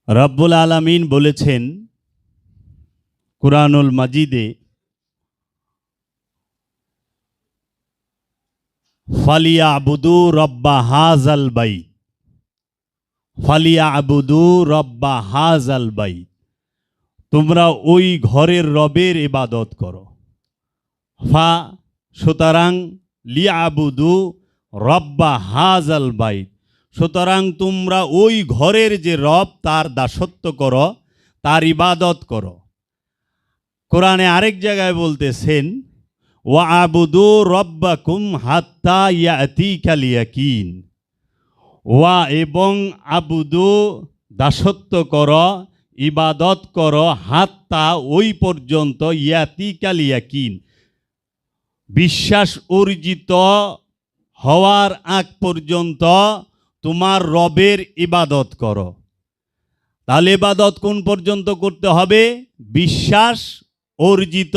রব্বুল আলামিন বলেছেন কুরআনুল মাজিদে, ফালিয়াবুদু রব্বা হাযাল বাইত, ফালিয়াবুদু রব্বা হাযাল বাইত, তোমরা ওই ঘরের রবের ইবাদত করো। ফা সুতরাং লিয়াবুদু রব্বা হাযাল বাইত, সুতরাং তোমরা ওই ঘরের যে রব তার দাসত্ব করো, তার ইবাদত করো। কোরআনে আরেক জায়গায় বলতেছেন ওয়া আবুদু রব্বাকুম হাত্তা ইয়াতিকাল ইয়াকিন, ওয়া এবং আবুদু দাসত্ব করো, ইবাদত করো, হাত্তা ওই পর্যন্ত, ইয়াতিকাল ইয়াকিন বিশ্বাস অর্জিত হওয়ার আগ পর্যন্ত তোমার রবের ইবাদত করো। তাহলে ইবাদত কোন পর্যন্ত করতে হবে? বিশ্বাস অর্জিত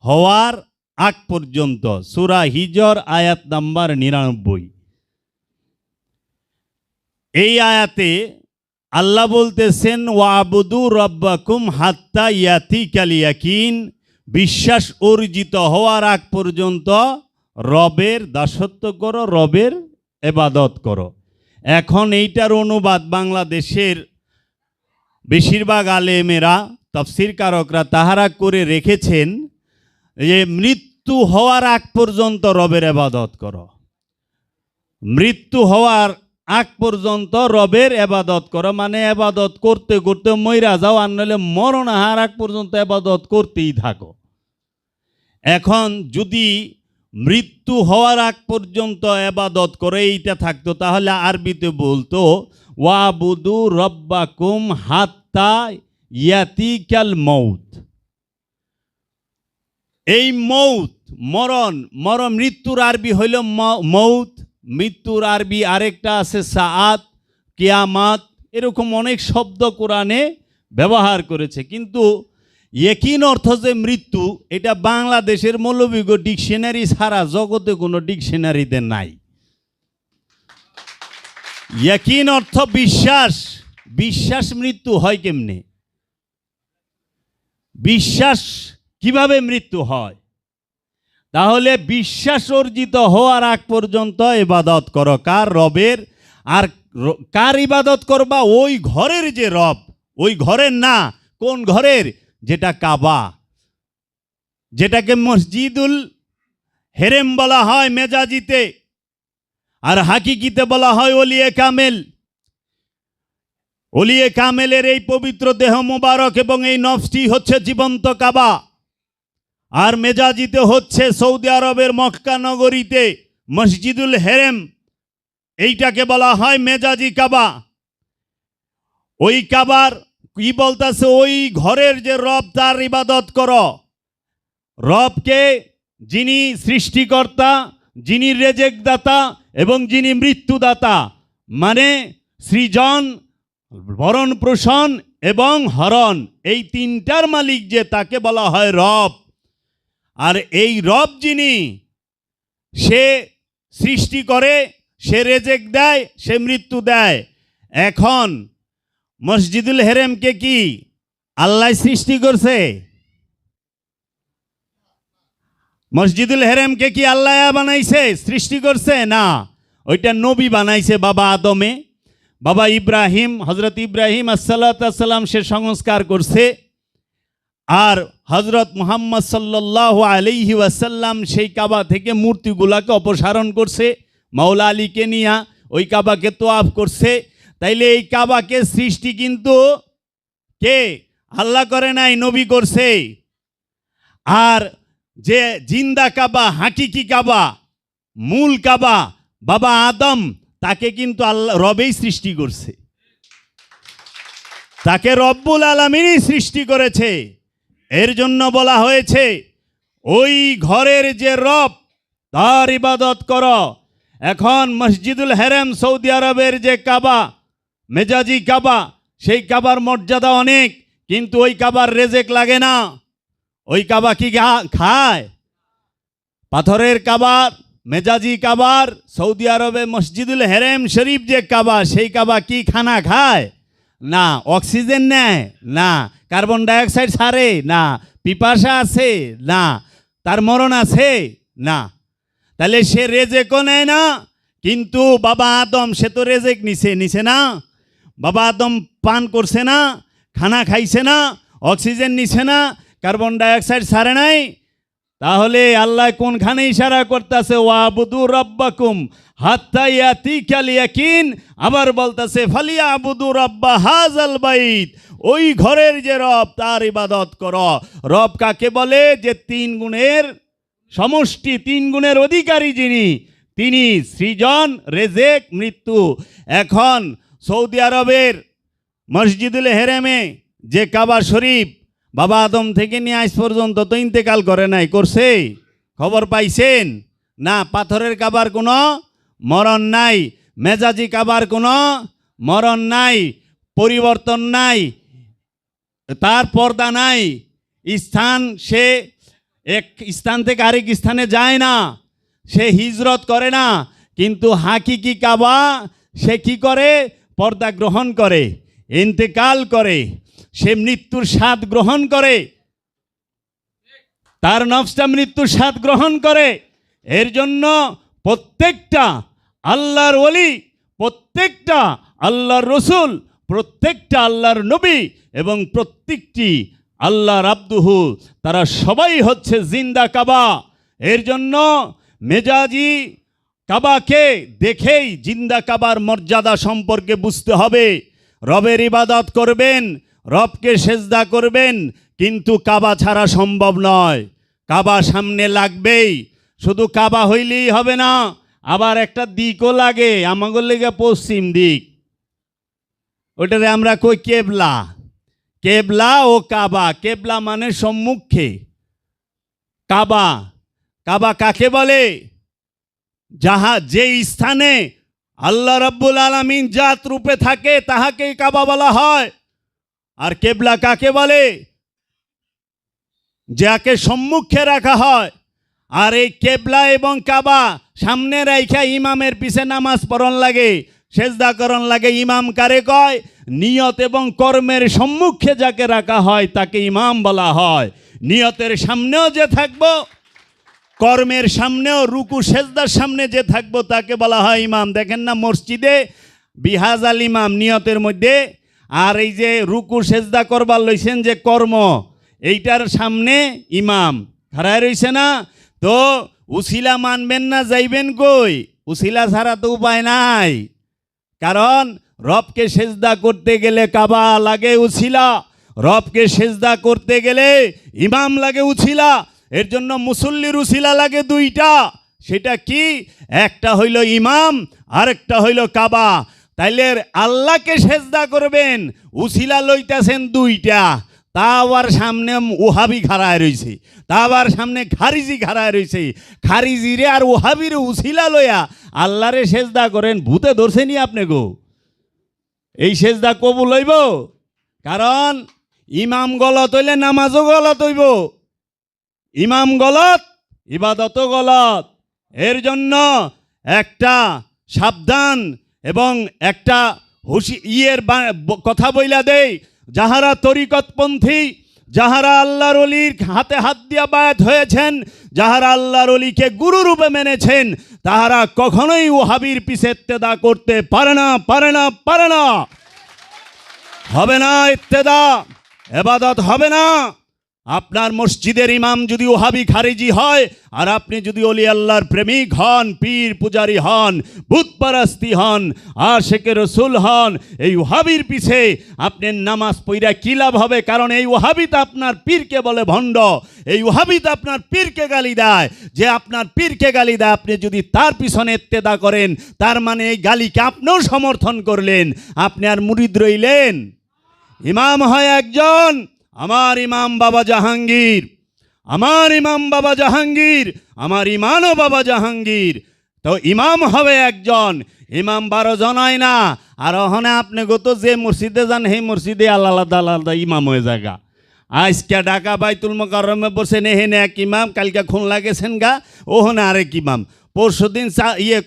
হওয়ার আগ পর্যন্ত। সূরা হিজর আয়াত নাম্বার 99। এই আয়াতে আল্লাহ বলতেছেন ওয়াবুদু রব্বাকুম হাত্তা ইয়াতিকাল ইয়াকিন, বিশ্বাস অর্জিত হওয়ার আগ পর্যন্ত রবের দাসত্ব করো, রবের ইবাদত করো। এখন এইটার অনুবাদ বাংলাদেশের বেশিরভাগ আলেমেরা, তাফসীর কারকরা তাহারা করে রেখেছেন যে মৃত্যু হওয়ার আগ পর্যন্ত রবের ইবাদত করো, মৃত্যু হওয়ার আগ পর্যন্ত রবের ইবাদত করো, মানে ইবাদত করতে করতে মইরা যাও, আর নইলে মরণ আহার আগ পর্যন্ত ইবাদত করতেই থাকো। এখন যদি মৃত্যু হওয়ার আগ পর্যন্ত ইবাদত করে এইটা থাকতো, তাহলে আরবিতে বলতো ওয়াবুদু রব্বাকুম হাত্তা ইয়াতিকাল মউত। এই মউত মরণ মৃত্যুর আরবি হইল মউত, মৃত্যুর আরবি আরেকটা আছে সাআত, কিয়ামাত, এরকম অনেক শব্দ কোরআনে ব্যবহার করেছে। কিন্তু ইয়াকিন অর্থ যে মৃত্যু, এটা বাংলাদেশের মৌলবিজ্ঞ ডিকশনারি ছাড়া জগতে কোনো ডিকশনারিতে নাই। ইয়াকিন অর্থ বিশ্বাস। বিশ্বাস মৃত্যু হয় কেমনে? বিশ্বাস কিভাবে মৃত্যু হয়? তাহলে বিশ্বাস অর্জিত হওয়ার আগ পর্যন্ত ইবাদত করো কার? রবের। আর কার ইবাদত করবা? ওই ঘরের যে রব, ওই ঘরের না। কোন ঘরের? যেটা কাবা, যেটাকে মসজিদুল হেরেম বলা হয় মেজাজিতে, আর হাকিকিতে বলা হয় ওলিয়ে কামেল। ওলিয়ে কামেলের এই পবিত্র দেহ মোবারক এবং এই নফসটি হচ্ছে জীবন্ত কাবা, আর মেজাজিতে হচ্ছে সৌদি আরবের মক্কা নগরীতে মসজিদুল হেরেম, এইটাকে বলা হয় মেজাজি কাবা। ওই কাবার কি বলতেছে? ওই ঘরের যে রব তার ইবাদত করো। রবকে, যিনি সৃষ্টিকর্তা, যিনি রেজেকদাতা এবং যিনি মৃত্যুদাতা, মানে সৃজন, ভরণ পোষণ এবং হরণ, এই তিনটার মালিক যে, তাকে বলা হয় রব। আর এই রব যিনি, সে সৃষ্টি করে, সে রেজেক দেয়, সে মৃত্যু দেয়। এখন মসজিদুল হেরেমকে কি আল্লাহ সৃষ্টি করছে? মসজিদুল হেরেমকে কি আল্লাহ বানাইছে, সৃষ্টি করছে? না, ওইটা নবী বানাইছে বাবা আদমে। বাবা ইব্রাহিম, হজরত ইব্রাহিম আসসালাম সে সংস্কার করছে। আর হজরত মুহাম্মদ সাল্লাল্লাহু আলাইহি ওয়াসাল্লাম সেই কাবা থেকে মূর্তিগুলাকে অপসারণ করছে, মাওলা আলীকে নিয়া ওই কাবাকে তোয়াফ করছে। তাইলে এই কাবাকে সৃষ্টি কিন্তু কে? আল্লাহ করে নাই, নবী করছে। আর যে জিন্দা কাবা, হাকিকি কাবা, মূল কাবা, বাবা আদম, তাকে কিন্তু আল্লাহ রবেই সৃষ্টি করছে, তাকে রব্বুল আলামিনই সৃষ্টি করেছে। এর জন্য বলা হয়েছে ওই ঘরের যে রব তার ইবাদত করো। এখন মসজিদুল হেরেম সৌদি আরবের যে কাবা, মেজাজি কাবা, সেই কাবার মর্যাদা অনেক, কিন্তু ওই কাবার রেজেক লাগে না। ওই কাবা কি খায়? পাথরের কাবার, মেজাজি কাবার, সৌদি আরবে মসজিদুল হেরেম শরীফ যে কাবা, সেই কাবা কি খানা খায়? না। অক্সিজেন নেয় না। কার্বন ডাইঅক্সাইড ছাড়ে না। পিপাসা আছে না। তার মরণ আছে না। তাহলে সে রেজেকও নেয় না। কিন্তু বাবা আদম সে তো রেজেক নিছে না। বাবা আদম পান করছে না, খানা খাইছে না, অক্সিজেন নিছে না, কার্বন ডাইঅক্সাইড ছাড়ে নাই। তাহলে আল্লাহ কোনখানে ইশারা করতেছে? ওয়াবুদু রাব্বাকুম হাত্তা ইয়াতিকাল ইয়াকিন। আবার বলতেছে ফালিয়াবুদু রাব্বা হাযাল বাইত। ওই ঘরের যে রব তার ইবাদত করো। রব কাকে বলে? যে তিন গুণের সমষ্টি, তিন গুণের অধিকারী যিনি, তিনি সৃজন, রেজেক, মৃত্যু। এখন সৌদি আরবের মসজিদুল হেরেমে যে কাবা শরীফ, বাবা আদম থেকে নিয়ে আজ পর্যন্ত তো ইন্তেকাল করে নাই, করছে? খবর পাইছেন না? পাথরের কাবার কোনো মরণ নাই, মেজাজি কাবার কোনো মরণ নাই, পরিবর্তন নাই, তার পর্দা নাই। স্থান, সে এক স্থান থেকে আরেক স্থানে যায় না, সে হিজরত করে না। কিন্তু হাকিকি কাবা সে কি করে? পর্দা গ্রহণ করে, ইন্তেকাল করে, সে মৃত্যুর স্বাদ গ্রহণ করে, তার নফসটা মৃত্যুর স্বাদ গ্রহণ করে। এর জন্য প্রত্যেকটা আল্লাহর ওলি, প্রত্যেকটা আল্লাহর রসুল, প্রত্যেকটা আল্লাহর নবী এবং প্রত্যেকটি আল্লাহর আব্দুহু, তারা সবাই হচ্ছে জিন্দা কাবা। এর জন্য মেজাজি কাবাকে দেখেই জিন্দা কাবার মর্যাদা সম্পর্কে বুঝতে হবে। রবের ইবাদত করবেন, রবকে সেজদা করবেন, কিন্তু কাবা ছাড়া সম্ভব নয়। কাবা সামনে লাগবেই। শুধু কাবা হইলেই হবে না, আবার একটা দিকও লাগে। আমাদের লেগে পশ্চিম দিক, ওটারে আমরা কই কেবলা। কেবলা ও কাবা। কেবলা মানে সম্মুখে, কাবা, কাবা কাকে বলে? যাহা যে স্থানে আল্লাহ রাব্বুল আলামিন জাত রূপে থাকে তাহাকেই কাবা বলা হয়। আর কেবলা কাকে বলে? যাকে সম্মুখে রাখা হয়। আর এই কেবলা এবং কাবা সামনে রাইখা ইমামের পিছে নামাজ পড়ন লাগে, সেজদা করন লাগে। ইমাম কারে কয়? নিয়ত এবং কর্মের সম্মুখে যাকে রাখা হয় তাকে ইমাম বলা হয়। নিয়তের সামনেও যে থাকবো, কর্মের সামনেও, রুকু সেজদার সামনে যে থাকবো তাকে বলা হয় ইমাম। দেখেন না মসজিদে বিহাজাল ইমাম নিয়তের মধ্যে, আর এই যে রুকু সেজদা করবার লইছেন যে কর্ম, এইটার সামনে ইমাম খাড়ায় রইছে না। তো উসিলা মানবেন না, যাইবেন কই? উসিলা ছাড়া তো উপায় নাই। কারণ রবকে সেজদা করতে গেলে কাবা লাগে উছিলা, রবকে সেজদা করতে গেলে ইমাম লাগে উছিলা। এর জন্য মুসল্লির উছিলা লাগে দুইটা। সেটা কি? একটা হইল ইমাম, আরেকটা হইল কাবা। তাইলে আল্লাহকে সেজদা করবেন, উছিলা লইতেছেন দুইটা। তা আবার সামনে ওহাবি খাড়ায় রয়েছে, তা আবার সামনে খারিজি খাড়ায় রয়েছে। খারিজিরে আর ওহাবিরে উছিলা লইয়া আল্লাহরে সেজদা করেন। ভূতে ধরছেনি আপনি গো? এই সেজদা কবুল হইব? কারণ ইমাম গলত হইলে নামাজও গলত হইব, ইমাম গলত ইবাদতও গলত। এর জন্য একটা সাবধান এবং একটা কথা বইলা দেই। যাহারা তরিকতপন্থী, যাহারা আল্লাহর ওলির হাতে হাত দিয়া বায়াত হয়েছেন, যাহারা আল্লাহর ওলিকে গুরুরূপে মেনেছেন, তাহারা কখনোই ওহাবির পিছে ইত্তেদা করতে পারে না, পারে না, পারে না। হবে না ইত্তেদা, ইবাদত হবে না। আপনার মসজিদের ইমাম যদি ওহাবি খারিজি হয়, আর আপনি যদি ওলি আল্লাহর প্রেমিক হন, পীর পূজারি হন, বুতপারাস্তি হন, আশিকে রসুল হন, এই ওহাবির পিছে আপনার নামাজ পইরা কি লাভ হবে? কারণ এই ওহাবিতে আপনার পীরকে বলে ভণ্ড, এই ওহাবিতে আপনার পীরকে গালি দেয়। যে আপনার পীরকে গালি দেয়, আপনি যদি তার পিছনে ইত্তেদা করেন, তার মানে এই গালিকে আপনিও সমর্থন করলেন, আপনি আর মুরিদ রইলেন। ইমাম হয় একজন, আমার ইমাম বাবা জাহাঙ্গীর, আমার ইমাম বাবা জাহাঙ্গীর, আমার ইমানও বাবা জাহাঙ্গীর। তো ইমাম হবে একজন, ইমাম 12 জন হয় না। আর ওখানে আপনি গত যে মসজিদে যান, সেই মসজিদে আলাদা আলাদা ইমাম হয়ে জায়গা। আজকে ঢাকা বাইতুল মোকাররমে বসেন, এহেনে এক ইমাম, কালকে খুলনা গেছেন গা, ওখানে আরেক ইমাম। পরশুদিন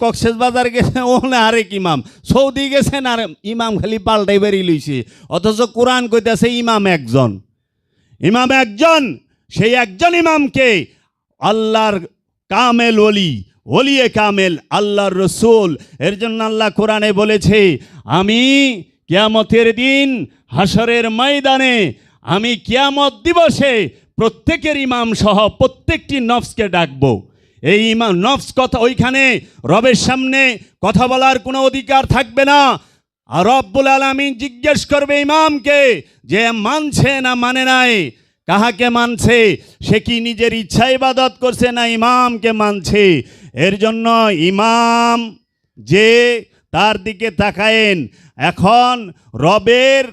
কক্সবাজার গেছে, ওখানে আরেক ইমাম, সৌদি গেছেন আর ইমাম খালি পাল্টাই বেরিয়ে লইছে। অথচ কোরআন কইতেছে ইমাম একজন, ইমাম একজন। সেই একজন ইমামকে আল্লাহর কামেল ওলি, ওলিয়ে কামেল, আল্লাহর রসুল। এর জন্য আল্লাহ কোরআনে বলেছে, আমি কিয়ামতের দিন হাসরের ময়দানে, আমি কিয়ামত দিবসে প্রত্যেকের ইমাম সহ প্রত্যেকটি নফসকে ডাকবো। এই ইমাম নফস কথা, ওইখানে রবের সামনে কথা বলার কোনো অধিকার থাকবে না। আর রব্বুল আলামিন জিজ্ঞেস করবে ইমামকে যে মানছে না মানে নাই। কাহাকে মানছে? সে কি নিজের ইচ্ছা ইবাদত করছে না ইমামকে মানছে? এর জন্য ইমাম যে, তার দিকে তাকায়েন। এখন রবের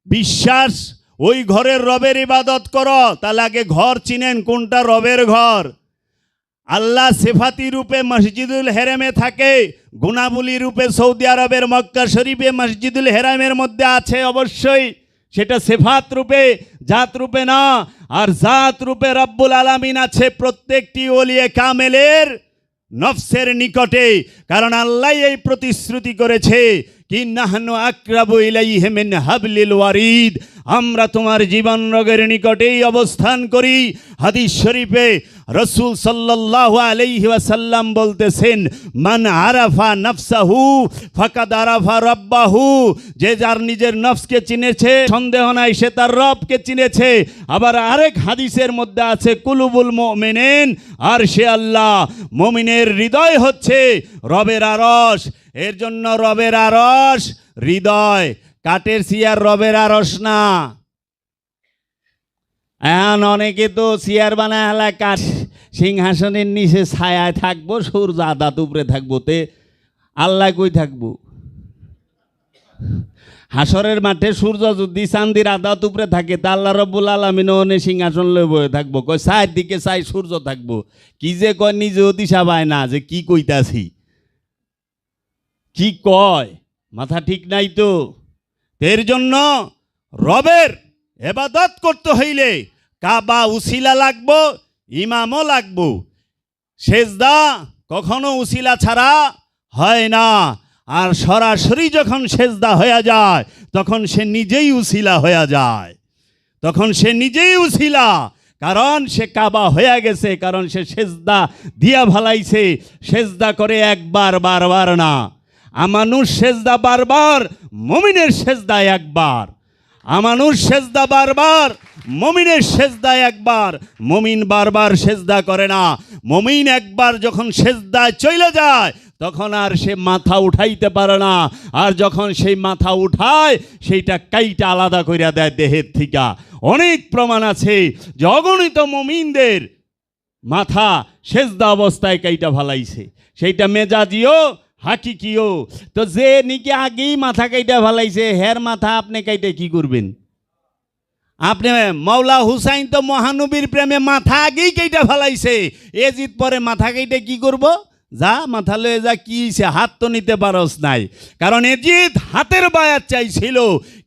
বিশ্বাস, ওই ঘরের রবের ইবাদত করো, তাহলে আগে ঘর চিনেন কোনটা রবের ঘর। আল্লাহ সিফাতি রূপে মসজিদুল হেরামে থাকে, গুণাবলী রূপে সৌদি আরবের মক্কা শরীফে মসজিদুল হেরামের মধ্যে আছে অবশ্যই, সেটা সিফাত রূপে, জাত রূপে না। আর জাত রূপে রব্বুল আলামিন আছে প্রত্যেকটি ওলিয়ে কামেলের নফসের নিকটে। কারণ আল্লাহ এই প্রতিশ্রুতি করেছে, কি নাহনু আকরাবু ইলাইহি মিন হাবলিল ওয়ারিদ, আমরা তোমার জীবন রোগের নিকটেই অবস্থান করি। হাদিস শরীফে রাসূল সাল্লাল্লাহু আলাইহি ওয়াসাল্লাম বলতেছেন, মান আরাফা নাফসাহু ফাকাদ আরাফা রাব্বাহু, যে যার নিজের নফসকে চিনেছে সন্দেহ নাই সে তার রবকে চিনেছে। আবার আরেক হাদিসের মধ্যে আছে, কুলুবুল মুমিনিন আর সে আল্লাহ, মুমিনের হৃদয় হচ্ছে রবের আরশ। এর জন্য রবের আরশ হৃদয়, কাঠের চেয়ার রবের আরশ না। এখন অনেকে তো চেয়ার বানায় হেলা কাঠ, সিংহাসনের নিচে ছায়ায় থাকবো, সূর্য আদাত উপরে থাকবো, তে আল্লাহ কই থাকবো? হাসরের মাঠে সূর্য যদি চান্দির আদাত উপরে থাকে, তা আল্লাহ রব্বুল আলামিন ওনে সিংহাসন লই বয়ে থাকবো, কয় চায়ের দিকে চাই সূর্য থাকবো। কি যে কয় নিজেও দিশা পায় না যে কি কইতাছি, কি কয়, মাথা ঠিক নাই তো। এর জন্য রবের ইবাদত করতে হইলে কাবা উসিলা লাগবো, ইমামও লাগবো। সেজদা কখনো উসিলা ছাড়া হয় না। আর সরাসরি যখন সেজদা হয়ে যায়, তখন সে নিজেই উসিলা হয়ে যায়, তখন সে নিজেই উসিলা। কারণ সে কাবা হয়ে গেছে, কারণ সে সেজদা দিয়া ভালাইছে। সেজদা করে একবার, বারবার না। আমানুষ সেজদা বারবার, মুমিনের সেজদা একবার। আমানুষ সেজদা বারবার, মুমিনের সেজদা একবার। মুমিন বারবার সেজদা করে না। মুমিন একবার যখন সেজদায় চলে যায়, তখন আর সে মাথা উঠাইতে পারে না। আর যখন সেই মাথা উঠায়, সেইটা কাইটা আলাদা কইরা দেয় দেহের থিকা। অনেক প্রমাণ আছে যে অগণিত মুমিনদের মাথা সেজদা অবস্থায় কাইটা ভালাইছে। সেইটা মেজাজিও হাকিকিও। তো যে নাকি আগেই মাথা কাইটা ভালাইছে, হের মাথা আপনি কাইটা কি করবেন? আপনি মাওলা হুসাইন তো মহানবীর প্রেমে মাথা আগেই কাইটা ভালাইছে, এজিদ পরে মাথা কাইটা কি করব? যা মাথা লয়ে যা, কি হইছে? হাত তো নিতে পারস নাই। কারণ এজিদ হাতের বায়াত চাইছিল,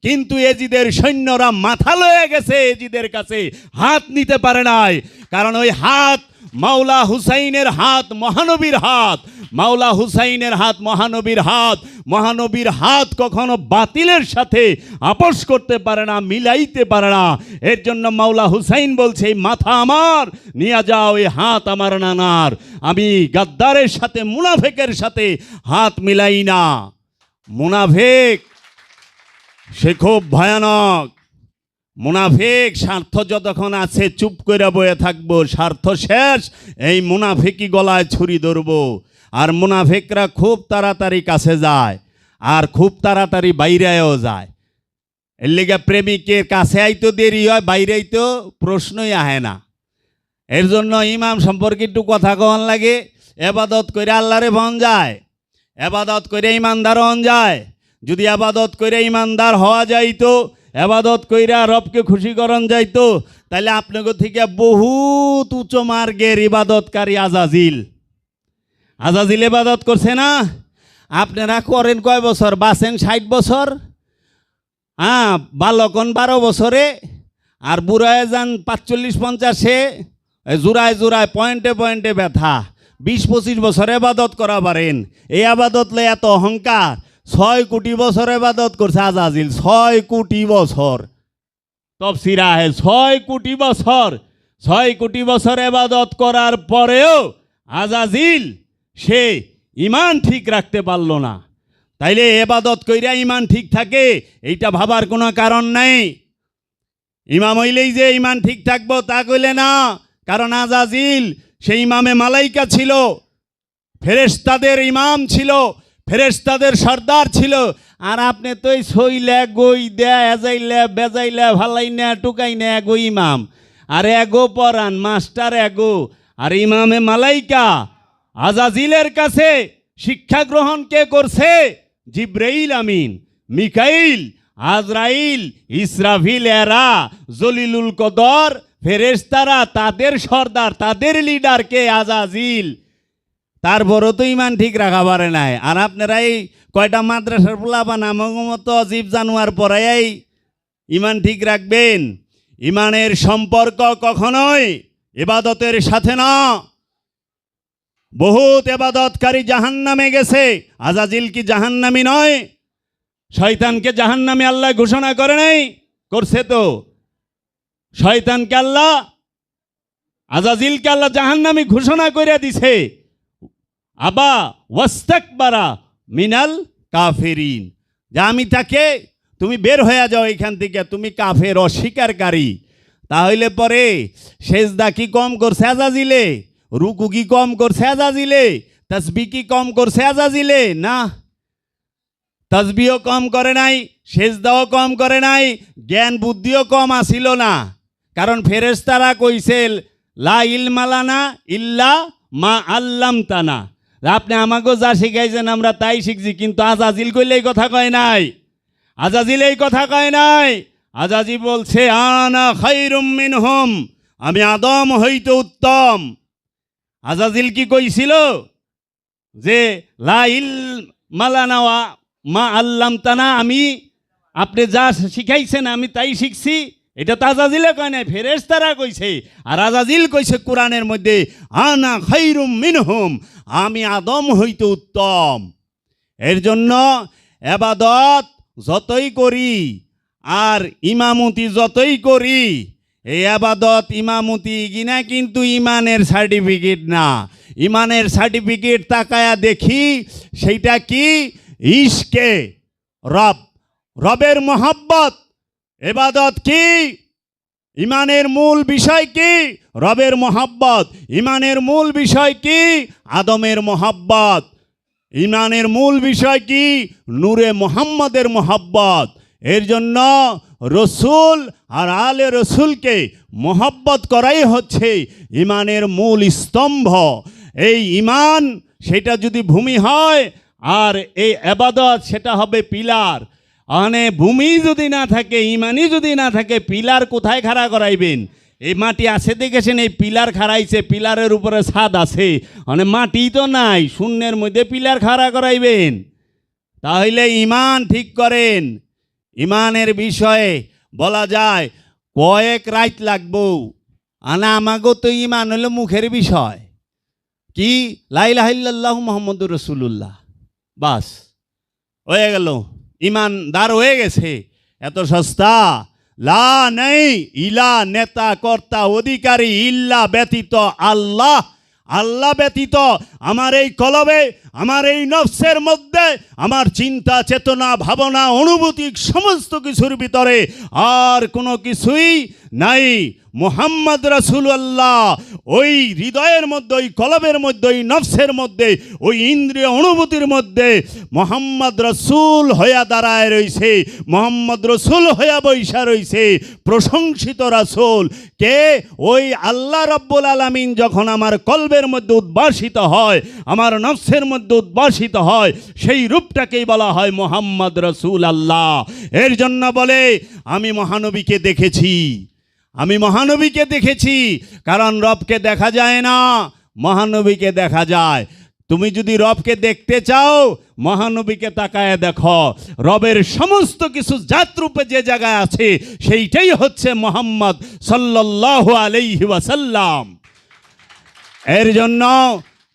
কিন্তু এজিদের সৈন্যরা মাথা লয়ে গেছে, এজিদের কাছে হাত নিতে পারে নাই। কারণ ওই হাত মাওলা হুসাইনের হাত, মহানবীর হাত। মাওলা হুসাইনের হাত মহানবীর হাত। মহানবীর হাত কখনো বাতিলের সাথে আপোষ করতে পারে না, মিলাইতে পারে না। এর জন্য মাওলা হুসাইন বলছে, এই মাথা আমার নিয়ে যাও, এই হাত আমার নানার। আমি গাদ্দারের সাথে, মুনাফেকের সাথে হাত মিলাই না। মুনাফেক সে খুব ভয়ানক। মুনাফিক স্বার্থ যতক্ষণ আছে চুপ করে বয়ে থাকবো, স্বার্থ শেষ এই মুনাফিকি গলায় ছুরি ধরবো। আর মুনাফিকরা খুব তাড়াতাড়ি কাছে যায়, আর খুব তাড়াতাড়ি বাইরেও যায়। এর লিগে প্রেমিকের কাছে আইতো দেরি হয়, বাইরে আইতো প্রশ্নই আহে না। এর জন্য ইমাম সম্পর্কে একটু কথা কন লাগে। এবাদত করে আল্লাহরে বন যায়, এবাদত করে ইমানদার হন যায়। যদি আবাদত করে ইমানদার হওয়া যাইতো, এবাদত কইরা রবকে খুশি করন যাইতো, তাহলে আপনাকে থেকে বহুত উচ্চ মার্গের ইবাদতকারী আজাজিল। আজাজিল ইবাদত করছে না? আপনারা করেন কয় বছর? বাঁচেন 60 বছর, হ্যাঁ, বালকন 12 বছরে, আর বুড়ায় যান 45-50-এ। জোড়ায় জোড়ায় পয়েন্টে পয়েন্টে ব্যথা, 20-25 বছর ইবাদত করা পারেন, এই আবাদত লে এত অহংকার। 6 কোটি বছর ইবাদত করছে আজাজিল, 6 কোটি বছর। তফসিরা হে 6 কোটি বছর, 6 কোটি বছর ইবাদত করার পরেও আজাজিল সে ইমান ঠিক রাখতে পারল না। তাইলে ইবাদত কইরা ইমান ঠিক থাকে এইটা ভাবার কোনো কারণ নাই। ইমাম হইলেই যে ইমান ঠিক থাকবো তা কইলে না, কারণ আজাজিল সেই ইমামে মালাইকা ছিল, ফেরেশতাদের ইমাম ছিল, ফেরেশতাদের সর্দার ছিল। আর আপনি তো ওই সইলে গই দেয়া এজাইলে বেজাইলে ভালাই না টুকাই না এগো ইমাম, আর এগো পরান মাস্টার এগো। আর ইমামে মালাইকা আজাজিলের কাছে শিক্ষা গ্রহণ কে করছে? জিব্রাইল আমিন, মিকাইল, আজরাইল, ইসরাফিল, এরা জলিলুল কদর ফেরেশতারা, তাদের সর্দার, তাদের লিডার কে? আজাজিল। তারপরও তো ইমান ঠিক রাখা পারে নাই। আর আপনারা এই কয়টা মাদ্রাসার পোলাপান আমাকে মতো অজীব জানোয়ার পড়াই ইমান ঠিক রাখবেন? ইমানের সম্পর্ক কখনোই ইবাদতের সাথে না। বহুত ইবাদতকারী জাহান্নামে গেছে, আজাজিল কি জাহান্নামী নয়? শয়তানকে জাহান্নামী আল্লাহ ঘোষণা করে নাই? করছে তো। শয়তানকে আল্লাহ, আজাজিলকে আল্লাহ জাহান্নামী ঘোষণা করে দিছে। আবা ওয়াস্তাকবারা মিনাল কাফিরিন, যা আমি তাকে, তুমি বের হয়ে যাও এখান থেকে, তুমি কাফের, অস্বীকারী। তাহলে পরে সেজদা কি কম করছে আজাজিলে? রুকু কি কম করছে আজাজিলে? তাসবিহ কি কম করছে আজাজিলে? না, তাসবিহও কম করে নাই, সেজদাও কম করে নাই, জ্ঞান বুদ্ধিও কম আসিল না। কারণ ফেরেশতারা কইছে লা ইলমা লানা ইল্লা মা আল্লামতানা, আপনি আমাকেও যা শিখাইছেন আমরা তাই শিখছি। কিন্তু আজাজিল কইলে এই কথা কয় নাই, আজাজিল এই কথা কয় নাই। আজাজিল বলছে আনা খায়রুম মিনহুম, আমি আদম হইতে উত্তম। আজাজিল কি কইছিল? যে লা ইলমা লানা মা আল্লামতানা, আমি আপনি যা শিখাইছেন আমি তাই শিখছি। এটা তো আজাজিলে কয় নাই, ফেরেশতারা কইছে। আর আজাজিল কইছে কোরআনের মধ্যে আনা খায়রুম মিনহুম, আমি আদম হইতে উত্তম। এর জন্য ইবাদত যতই করি আর ইমামতি যতই করি, এই ইবাদত ইমামতি কিনা কিন্তু ইমানের সার্টিফিকেট না। ইমানের সার্টিফিকেট তাকায়া দেখি সেইটা কি? ইশকে রব, রবের মোহাব্বত। ইবাদত কি? ইমানের মূল বিষয় কি? রবের মোহাব্বত। ইমানের মূল বিষয় কি? আদমের মোহাব্বত। ইমানের মূল বিষয় কি? নূরে মুহাম্মদের মোহাব্বত। এর জন্য রসুল আর আলে রসুলকে মোহাব্বত করাই হচ্ছে ইমানের মূল স্তম্ভ। এই ইমান সেটা যদি ভূমি হয়, আর এই ইবাদত সেটা হবে পিলার। মানে ভূমি যদি না থাকে, ইমানই যদি না থাকে, পিলার কোথায় খাড়া করাইবেন? এই মাটি আছে দেখেছেন, এই পিলার খাড়াইছে, পিলারের উপরে ছাদ আছে, মানে মাটি তো নাই, শূন্যের মধ্যে পিলার খাড়া করাইবেন? তাহলে ইমান ঠিক করেন। ইমানের বিষয়ে বলা যায় কয়েক রাত লাগবো। আনা আমাগো তো ইমান হলো মুখের বিষয়, কি লা ইলাহা ইল্লাল্লাহু মুহাম্মাদুর রাসূলুল্লাহ, বাস হয়ে গেল, ইমানদার হয়ে গেছে। এত সস্তা। লা নেই ইলা, নেতা কর্তা অধিকারী, ইল্লা ব্যতীত আল্লাহ, আল্লাহ ব্যতীত আমার এই কলবে, আমার এই নফসের মধ্যে, আমার চিন্তা চেতনা ভাবনা অনুভূতি সমস্ত কিছুর ভিতরে আর কোনো কিছুই নাই। মুহাম্মদ রাসূলুল্লাহ ওই হৃদয়ের মধ্যে, ওই কলবের মধ্যে, ওই নফসের মধ্যে, ওই ইন্দ্রিয় অনুভূতির মধ্যে মুহাম্মদ রাসূল হইয়া দাঁড়ায় রইছে, মুহাম্মদ রাসূল হইয়া বইসা রইছে। প্রশংসিত রাসূল কে? ওই আল্লাহ রাব্বুল আলামিন যখন আমার কলবের মধ্যে উদ্ভাসিত হয়, আমার নফসের মধ্যে উদ্ভাসিত হয়, সেই রূপটাকেই বলা হয় মুহাম্মদ রাসূলুল্লাহ। এর জন্য বলে আমি মহানবীকে দেখেছি, আমি মহানবীকে দেখেছি। কারণ রবকে দেখা যায় না, মহানবীকে দেখা যায়। তুমি যদি রবকে দেখতে চাও, মহানবীকে তাকায় দেখো। রবের সমস্ত কিছু জাতরূপে যে জায়গায় আছে, সেইটাই হচ্ছে মুহাম্মদ সাল্লাল্লাহু আলাইহি ওয়াসাল্লাম। এর জন্য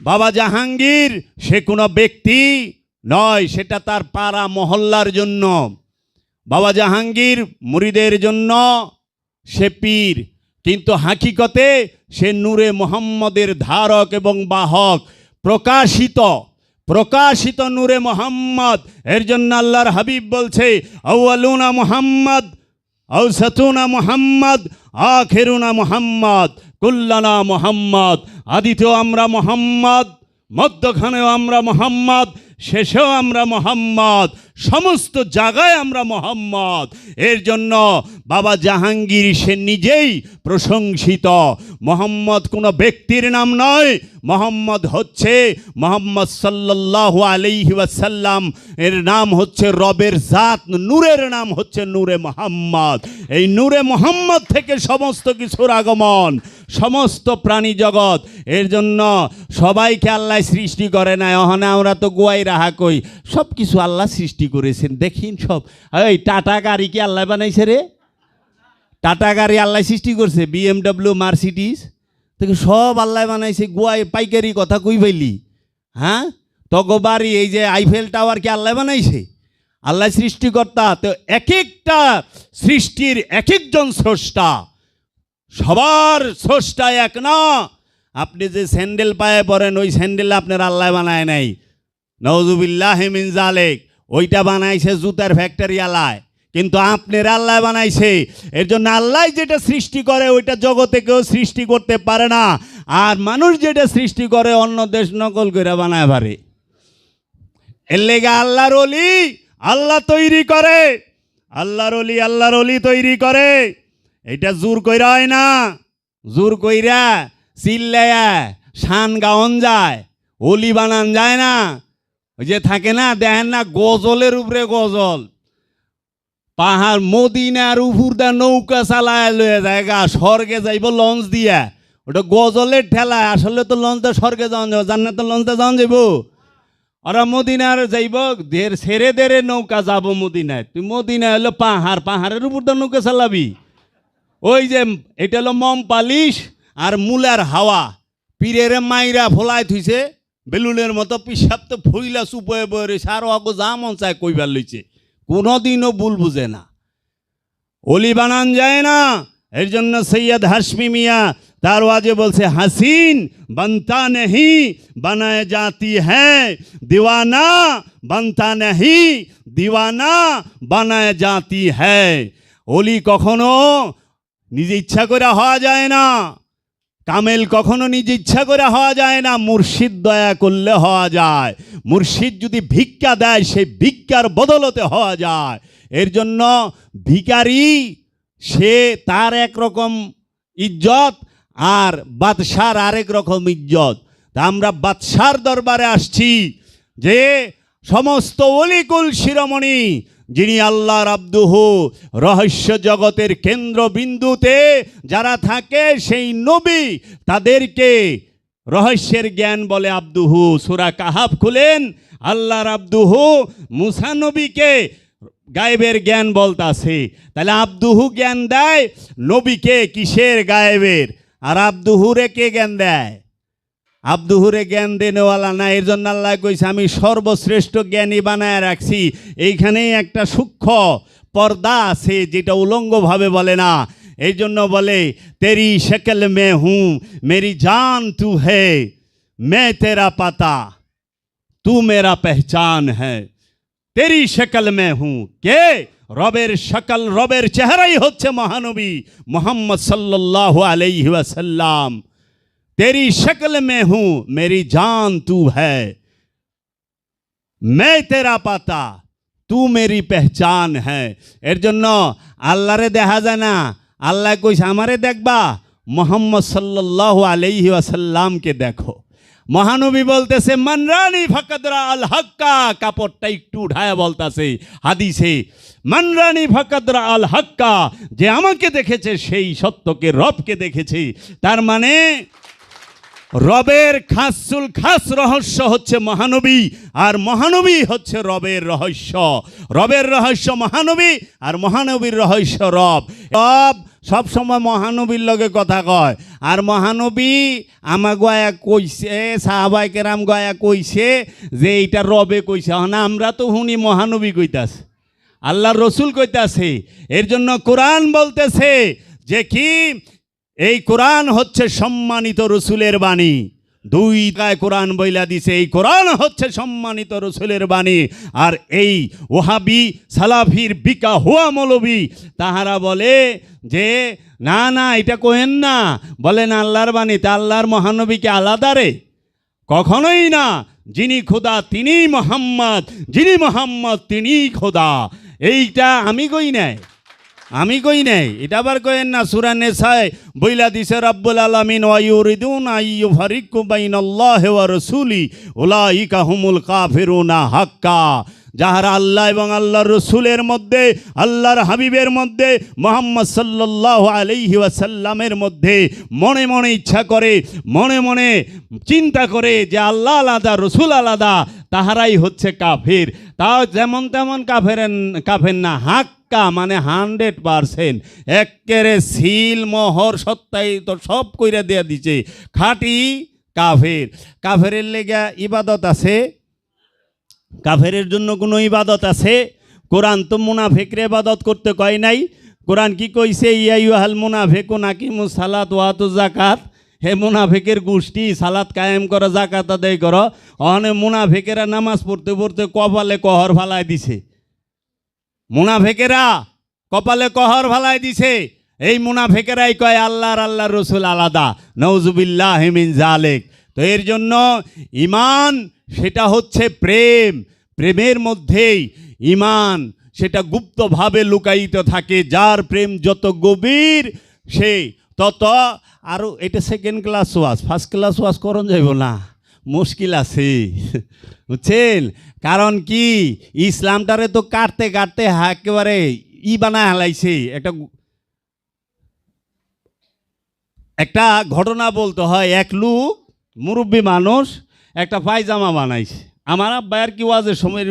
বাবা জাহাঙ্গীর সে কোনো ব্যক্তি নয়, সেটা তার পাড়া মহল্লার জন্য। বাবা জাহাঙ্গীর মুরিদের জন্য সে পীর, কিন্তু হাকিকতে সে নূরে মুহাম্মদের ধারক এবং বাহক, প্রকাশিত নূরে মুহাম্মদ। এর জন্য আল্লাহর হাবিব বলছে, আউয়ালুনা মুহাম্মদ, আওসাতুনা মুহাম্মদ, আখিরুনা মুহাম্মদ, কুল্লানা মুহাম্মদ। আদিতেও আমরা মুহাম্মদ, মধ্যখানেও আমরা মুহাম্মদ, শেষেও আমরা মুহাম্মদ, সমস্ত জায়গায় আমরা মুহাম্মদ। এর জন্য বাবা জাহাঙ্গীর সে নিজেই প্রশংসিত। মুহাম্মদ কোনো ব্যক্তির নাম নয়, মুহাম্মদ হচ্ছে মুহাম্মদ সাল্লাল্লাহু আলাইহি ওয়াসাল্লাম, এর নাম হচ্ছে রবের জাত, নূরের নাম হচ্ছে নূরে মুহাম্মদ। এই নূরে মুহাম্মদ থেকে সমস্ত কিছুর আগমন, সমস্ত প্রাণী জগৎ। এর জন্য সবাইকে আল্লাহ সৃষ্টি করে না। ওখানে আমরা তো গোয়াই রাহা কই, সব কিছু আল্লাহ সৃষ্টি করেছেন। দেখিন সব, এই টাটা গাড়ি কি আল্লাহ বানাইছে রে? টাটা গাড়ি আল্লাহ সৃষ্টি করছে, BMW, মার্সিডিস থেকে সব আল্লাহ বানাইছে। গোয়ায় পাইকারি কথা কই পাইলি? হ্যাঁ, তগো বাড়ি এই যে আইফেল টাওয়ার কি আল্লাহ বানাইছে? আল্লাহ সৃষ্টিকর্তা। তো এক একটা সৃষ্টির এক একজন স্রষ্টা, সবার স্রষ্টা এক না। আপনি যে স্যান্ডেল পায়ে পরেন, ওই স্যান্ডেল আপনার আল্লাহ বানায় নাই, নাউজুবিল্লাহি মিন যালিক। ওইটা বানাইছে জুতার ফ্যাক্টরি আলায়, কিন্তু আপনার আল্লাহ বানাইছে। এর জন্য আল্লাহ যেটা সৃষ্টি করে ওইটা জগতে কেউ সৃষ্টি করতে পারে না। আর মানুষ যেটা সৃষ্টি করে অন্য দেশ নকল করে বানায় পারে। এর লেগে আল্লাহর ওলি আল্লাহ তৈরি করে, আল্লাহর ওলি তৈরি করে। এটা জোর কইরা হয় না, জোর কইরা চিল্লায়া শান গাওন যায়, ওলি বানান যায় না। ওই যে থাকে না, দেখেন না, গজলের উপরে গজল, পাহাড় মদিনার উপর দা নৌকা চালায় লয়ে জায়গা স্বর্গে যাইব লঞ্চ দিয়া, ওটা গজলের ঠেলায়। আসলে তো লঞ্চটা স্বর্গে যাওয়া যাবে, জান্নাতে লঞ্চটা যাওয়া যাইব। ওরা মদিনার যাইব, ছেড়ে দেড়ে নৌকা যাব মদিনায়। তুই মদিনায় হলো পাহাড়ের উপর দা নৌকা চালাবি। ওই যে এটা হলো মম পালিশ আর মুলার হাওয়া, পীরের মাইরা ফোলায় থুইছে বেলুনের মতো, পিসাব তো ফুইলা চুপয়ে বয়ে রয়েছে, আর অগো যা মন চায় কইবার লইছে, কোনোদিনও ভুল বুঝে না, ওলি বানান যায় না। এর জন্য সৈয়দ হাশমি মিয়া তার ওয়াজে বলছে, হাসিন बनता नहीं बनाए जाती है, दीवाना बनता नहीं दीवाना बनाए जाती है। ওলি কখনো নিজে ইচ্ছা করে হওয়া যায় না, কামেল কখনো নিজে ইচ্ছা করে হওয়া যায় না, মুর্শিদ দয়া করলে হওয়া যায়। মুর্শিদ যদি ভিক্ষা দেয়, সেই ভিক্ষার বদলতে হওয়া যায়। এর জন্য ভিখারি সে তার একরকম ইজ্জত, আর বাদশার আরেক রকম ইজ্জত। তা আমরা বাদশার দরবারে আসছি, যে সমস্ত অলিকুল শিরোমণি, যিনি আল্লাহর আব্দুহু, রহস্য জগতের কেন্দ্রবিন্দুতে যারা থাকে সেই নবী, তাদেরকে রহস্যের জ্ঞান বলে আব্দুহু। সূরা কাহাফ খুলেন, আল্লাহর আব্দুহু মুসা নবীকে গায়েবের জ্ঞান বলতাছে। তাহলে আব্দুহু জ্ঞান দেয় নবীকে কিসের? গায়েবের। আর আব্দুহুরে কে জ্ঞান দেয়? আব্দুহুরে জ্ঞান দেনেওয়ালা না। এর জন্য আল্লাহ কইছে, আমি সর্বশ্রেষ্ঠ জ্ঞানী বানায় রাখছি। এইখানেই একটা সূক্ষ্ম পর্দা আছে, যেটা উলঙ্গভাবে বলে না। এই জন্য বলে, তেরি শক্ল মে হুঁ মেরি জান তু হে, মে তেরা পাতা তু মেরা পেহচান হ্যায়। তেরি শক্ল মে হুঁ, কে? রবের शकल, রবের চেহারাই হচ্ছে মহানবী মুহাম্মদ সাল্লাল্লাহু আলাইহি ওয়াসাল্লাম। तेरी शक्ल में हूं मेरी जान तू है, मैं तेरा पाता तू मेरी पहचान है। এর জন্য আল্লাহরে দেখা যায় না, আল্লাহ কইছে আমারে দেখবা, মুহাম্মদ সাল্লাল্লাহু আলাইহি ওয়াসাল্লামকে দেখো। মহানবী বলতেছে, মানরানি ফাকাদরা আল হক্কা, কাপড়টা একটু উঠায় বলতেছে হাদিসে, মানরানি ফাকাদরা আল হক্কা, যে আমাকে দেখেছে সেই সত্যকে, রবকে দেখেছে। তার মানে রবের খাসুল খাস রহস্য হচ্ছে মহানবী, আর মহানবী হচ্ছে রবের রহস্য। রবের রহস্য মহানবী, আর মহানবীর রহস্য রব। রব সব সময় মহানবীর লগে কথা কয়। আর মহানবী আমা গয়া কইছে, সাহাবাই কেরাম গয়া কইছে যে এইটা রবে কইছে, না আমরা তো শুনি মহানবী কইতাছে, আল্লাহর রসুল কইতাছে। এর জন্য কোরআন বলতেছে যে কি এই কোরআন হচ্ছে সম্মানিত রসুলের বাণী। দুই গায়ে কোরআন বইলা দিছে এই কোরআন হচ্ছে সম্মানিত রসুলের বাণী। আর এই ওহাবি সালাফির বিকা হুয়া মৌলবী তাহারা বলে যে না না এটা কোহেন না, বলেন আল্লাহর বাণী। তা আল্লাহর মহানবীকে আলাদা রে? কখনোই না। যিনি খোদা তিনিই মোহাম্মদ, যিনি মোহাম্মদ তিনিই খোদা। এইটা আমি কই নাই, আমি কই নাই, এটা আবার কইেন না। সূরা নিসায় বইলা দিছে রব্বুল আলামিন ওয়া ইউরিদুনা আইয়ুফারিকু বাইনাল্লাহি ওয়া রাসূলি উলাইকা হুমুল কাফিরুনা হাক্কা। যাহারা আল্লাহ এবং আল্লাহর রসুলের মধ্যে, আল্লাহর হাবিবের মধ্যে, মুহাম্মদ সাল্লাল্লাহু আলাইহি ওয়াসাল্লামের মধ্যে মনে মনে ইচ্ছা করে, মনে মনে চিন্তা করে যে আল্লাহ আলাদা রসুল আলাদা, তাহারাই হচ্ছে কাফির। তাও যেমন তেমন কাফের না, হাক্কা মানে 100%, একেবারে সিল মোহর সত্যায়িত সব কইরা দেয়া দিছে, খাঁটি কাফের। কাফেরের লেগা ইবাদত আছে? কাফেরের জন্য কোনো ইবাদত আছে? কোরআন তো মুনাফিকরে ইবাদত করতে কয় নাই। কোরআন কি কইছে? ইয়া আইয়ুহাল মুনাফিকুন আকিমুস সালাত ওয়া আতুজ যাকাত। হে মুনাফিকের গোষ্ঠী, সালাত কায়েম করো, যাকাত আদায় করো। অনে মুনাফিকেরা নামাজ পড়তে পড়তে কপালে কহর ফালাই দিছে। মুনাফিকেরা কপালে কহর ফালাই দিছে। এই মুনাফিকেরাই কয় আল্লাহর আল্লাহর রসুল আলাদা। নাউজুবিল্লাহি মিন জালিক। তো এর জন্য ঈমান সেটা হচ্ছে প্রেম। প্রেমের মধ্যেই ঈমান সেটা গুপ্তভাবে লুকায়িত থাকে। যার প্রেম যত গভীর সে তত আরও। এটা সেকেন্ড ক্লাস ওয়াজ, ফার্স্ট ক্লাস ওয়াজ করণ যাইব না, মুশকিল আছে, বুঝছেন? কারণ কি ইসলামটারে তো কাটতে কাটতে একেবারে বানায় হালাইছে। একটা ঘটনা বলতে হয়। এক লোক মুরব্বী মানুষ একটা পায়জামা বানাইছে। আমার আব্বার কি ওয়াজের সময়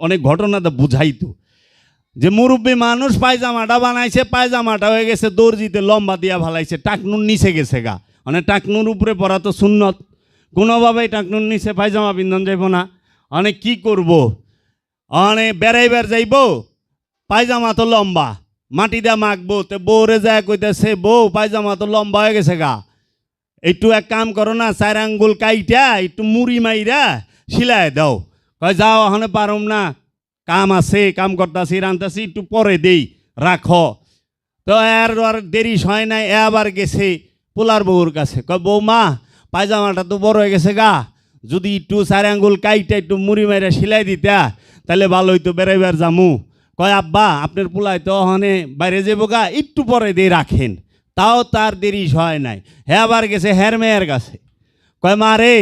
অনেক ঘটনাটা বুঝাইতো যে মুরব্বী মানুষ পায়জামাটা বানাইছে, পায়জামাটা হয়ে গেছে দর্জিতে লম্বা দিয়া ভালাইছে, টাকনুর নিচে গেছে গা। মানে টাকনুর উপরে পরা তো সুন্নত, কোনোভাবেই টাকনুর নিচে পায়জামা পিন্ধন যাইব না। অনেক কি করব, অনেক বেড়াইবার যাইব, পায়জামা তো লম্বা, মাটি দিয়া মাখবো। তো বউরে যায় কইতেছে, বউ পায়জামা তো লম্বা হয়ে গেছে গা, একটু এক কাম করো না, 4 আঙ্গুল কাইটা একটু মুড়ি মাইরা সিলাই দাও। কয় যাও, ওখানে পারুম না, কাম আছে, কাম করতেছি, রান্তাছি, একটু পরে দেই, রাখো। তো আর দেরি হয় নাই, আবার গেছে পোলার বউর কাছে। কয় বৌমা পায়জামাটা তো বড় হয়ে গেছে গা, যদি একটু 4 আঙ্গুল কাইটা একটু মুড়ি মাইরা সিলাই দিতা তাহলে ভালো হইতো, বেড়াইবার জামু। কয় আব্বা আপনার পোলাই তো ওখানে বাইরে যাবো গা, একটু পরে দিয়ে রাখেন। তাও তার দেরি হয় নাই, হ্যাঁ আবার গেছে হের মেয়ের কাছে। কয় মা রে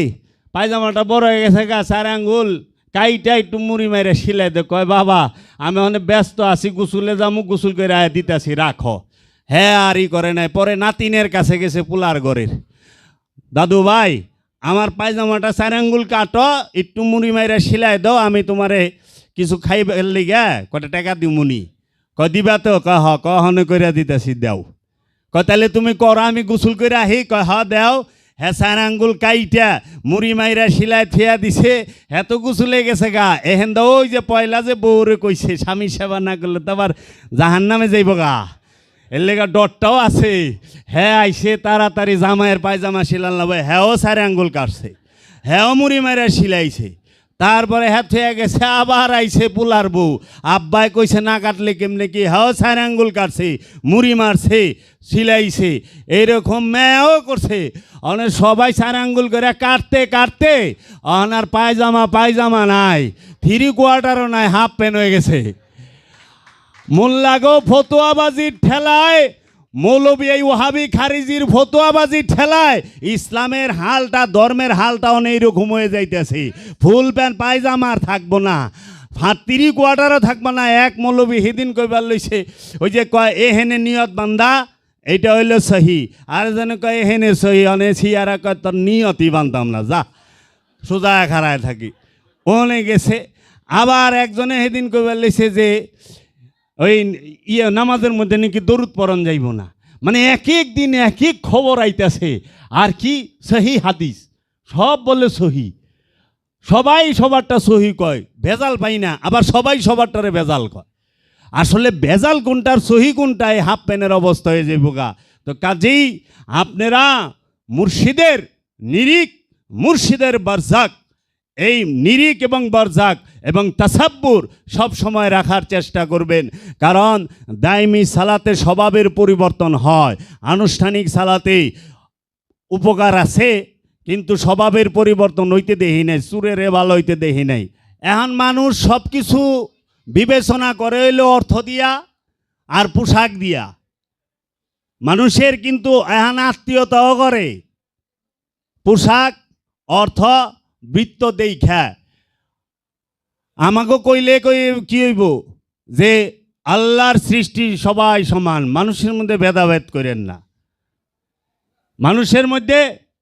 পায়জামাটা বড় হয়ে গেছে গা, 4 আঙ্গুল কাইটা একটু মুড়ি মাইরা সিলাই দে। কয় বাবা আমি অনেক ব্যস্ত আছি, গোসলে যামু, গোসল করে আয় দিতাছি, রাখো। হ্যাঁ আর করে নাই। পরে নাতিনের কাছে গেছে পোলার ঘরের, দাদু ভাই আমার পায়জামাটা 4 আঙ্গুল কাটো, একটু মুড়ি মাইরা সিলাই দাও, আমি তোমারে কিছু খাইবার লিগা কটা টাকা দিমুনি। কয় দিবা তো? কয় হ। কহনে করে দিতেছি, দেও। কয় তাহলে তুমি করো, আমি গোসল করে আহি। কয় হ দেও। হ্যাঁ 4 আঙ্গুল কাইটা মুড়ি মাইরা সিলাই থিয়া দিছে, হ্যাঁ তো গোসলে গেছে গা। এহেন দা ওই যে পয়লা যে বউরে কইছে স্বামী সেবা না করলে তো আবার জাহান নামে যাইব গা, এর লেগা ডরটাও আছে। হ্যাঁ আইসে তাড়াতাড়ি জামাইয়ের পায়জামা সিলাল না, হ্যাঁও 4 আঙ্গুল কাটছে, হ্যাঁও মুড়ি মাইরা সিলাইছে। তারপরে হ্যাঁ থয়ে গেছে, আবার আইছে পোলার বউ। আব্বাই কইছে না কাটলে কেমনে কি? হ্যাঁ 4 আঙ্গুল কাটছে, মুড়ি মারছে, সিলাইছে। এইরকম মেয়েও করছে। অনেক সবাই 4 আঙ্গুল করে কাটতে কাটতে অনার পায়জামা নাই, 3 কোয়ার্টারও নাই, হাফ প্যান্ট হয়ে গেছে। মোল্লাগো ফতোয়াবাজির ঠেলায়, মৌলবী এই ওহাবি খারিজির ফতোয়াবাজির ঠেলায় ইসলামের হালটা, ধর্মের হালটা অনেক রকম হয়ে যাইতেছে। ফুল প্যান্ট পায়জামার থাকবো না, 3 কোয়ার্টারও থাকবো না। এক মৌলবী সেদিন কইবার লইছে, ওই যে কয় এহেনে নিয়ত বান্ধা, এইটা হইল সহি। আর যেন কয় এহেনে সহি, অনেছি আর কয় তোর নিয়তই বানতাম না, যা সোজা খাড়ায় থাকি। ওনে গেছে। আবার একজনে সেদিন কইবার লইছে যে ওই নামাজের মধ্যে নাকি দরুদ পড়ন যাইব না। মানে এক এক দিন এক এক খবর আইতেছে। আর কি সহি হাদিস, সব বলে সহি, সবাই সবারটা সহি কয়, ভেজাল পাই না। আবার সবাই সবারটারে ভেজাল কয়। আসলে ভেজাল কোনটার সহি কোনটায় হাফ প্যানের অবস্থা হয়ে যাইব গা। তো কাজেই আপনারা মুর্শিদের নিরিখ, মুর্শিদের বারজাক, এই নিরিখ এবং বারজাক এবং তাসাব্বুর সব সময় রাখার চেষ্টা করবেন। কারণ দাইমি সালাতে স্বভাবের পরিবর্তন হয়, আনুষ্ঠানিক সালাতে উপকার আছে, কিন্তু স্বভাবের পরিবর্তন হইতে দেখি নাই, চুরের ভালো হইতে দেখি নাই। এখন মানুষ সব কিছু বিবেচনা করে হইল অর্থ দিয়া আর পোশাক দিয়া। মানুষের কিন্তু এখন আত্মীয়তাও করে পোশাক, অর্থ, বৃত্ত দেখা। আমাকে কইলে কি হইব যে আল্লাহর সৃষ্টি সবাই সমান, মানুষের মধ্যে ভেদাভেদ করেন না, মানুষের মধ্যে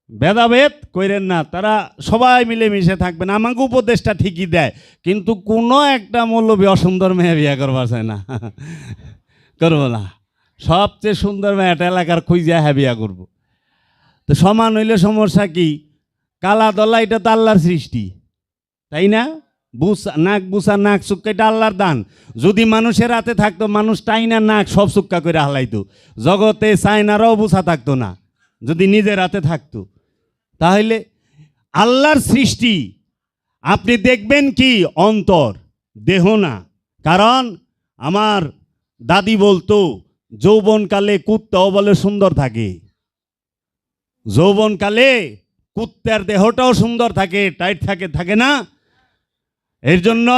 ভেদাভেদ করেন না, তারা সবাই মিলেমিশে থাকবেন। আমাকে উপদেশটা ঠিকই দেয়, কিন্তু কোনো একটা মৌলবী অসুন্দর মেয়ে বিয়া করবার চায় না, করবো না। সবচেয়ে সুন্দর মেয়েটা এলাকার খুঁজে হ্যাঁ বিয়া করবো। তো সমান হইলে সমস্যা কি? কালা দলা এটা তো আল্লাহর সৃষ্টি, তাই না? নাক বুসা, নাক চুক্কা, এটা আল্লাহর দান। যদি মানুষের হাতে থাকতো, মানুষ টাইনা নাক সব চুক্কা করে হালাইতো, জগতে চাইনারাও বুসা থাকতো না যদি নিজের হাতে থাকতো। তাহলে আল্লাহর সৃষ্টি আপনি দেখবেন কি অন্তর, দেহ না। কারণ আমার দাদি বলতো যৌবনকালে কুত্তাও বলে সুন্দর থাকে, যৌবনকালে কুত্তার দেহটাও সুন্দর থাকে, টাইট থাকে, থাকে না? এর জন্য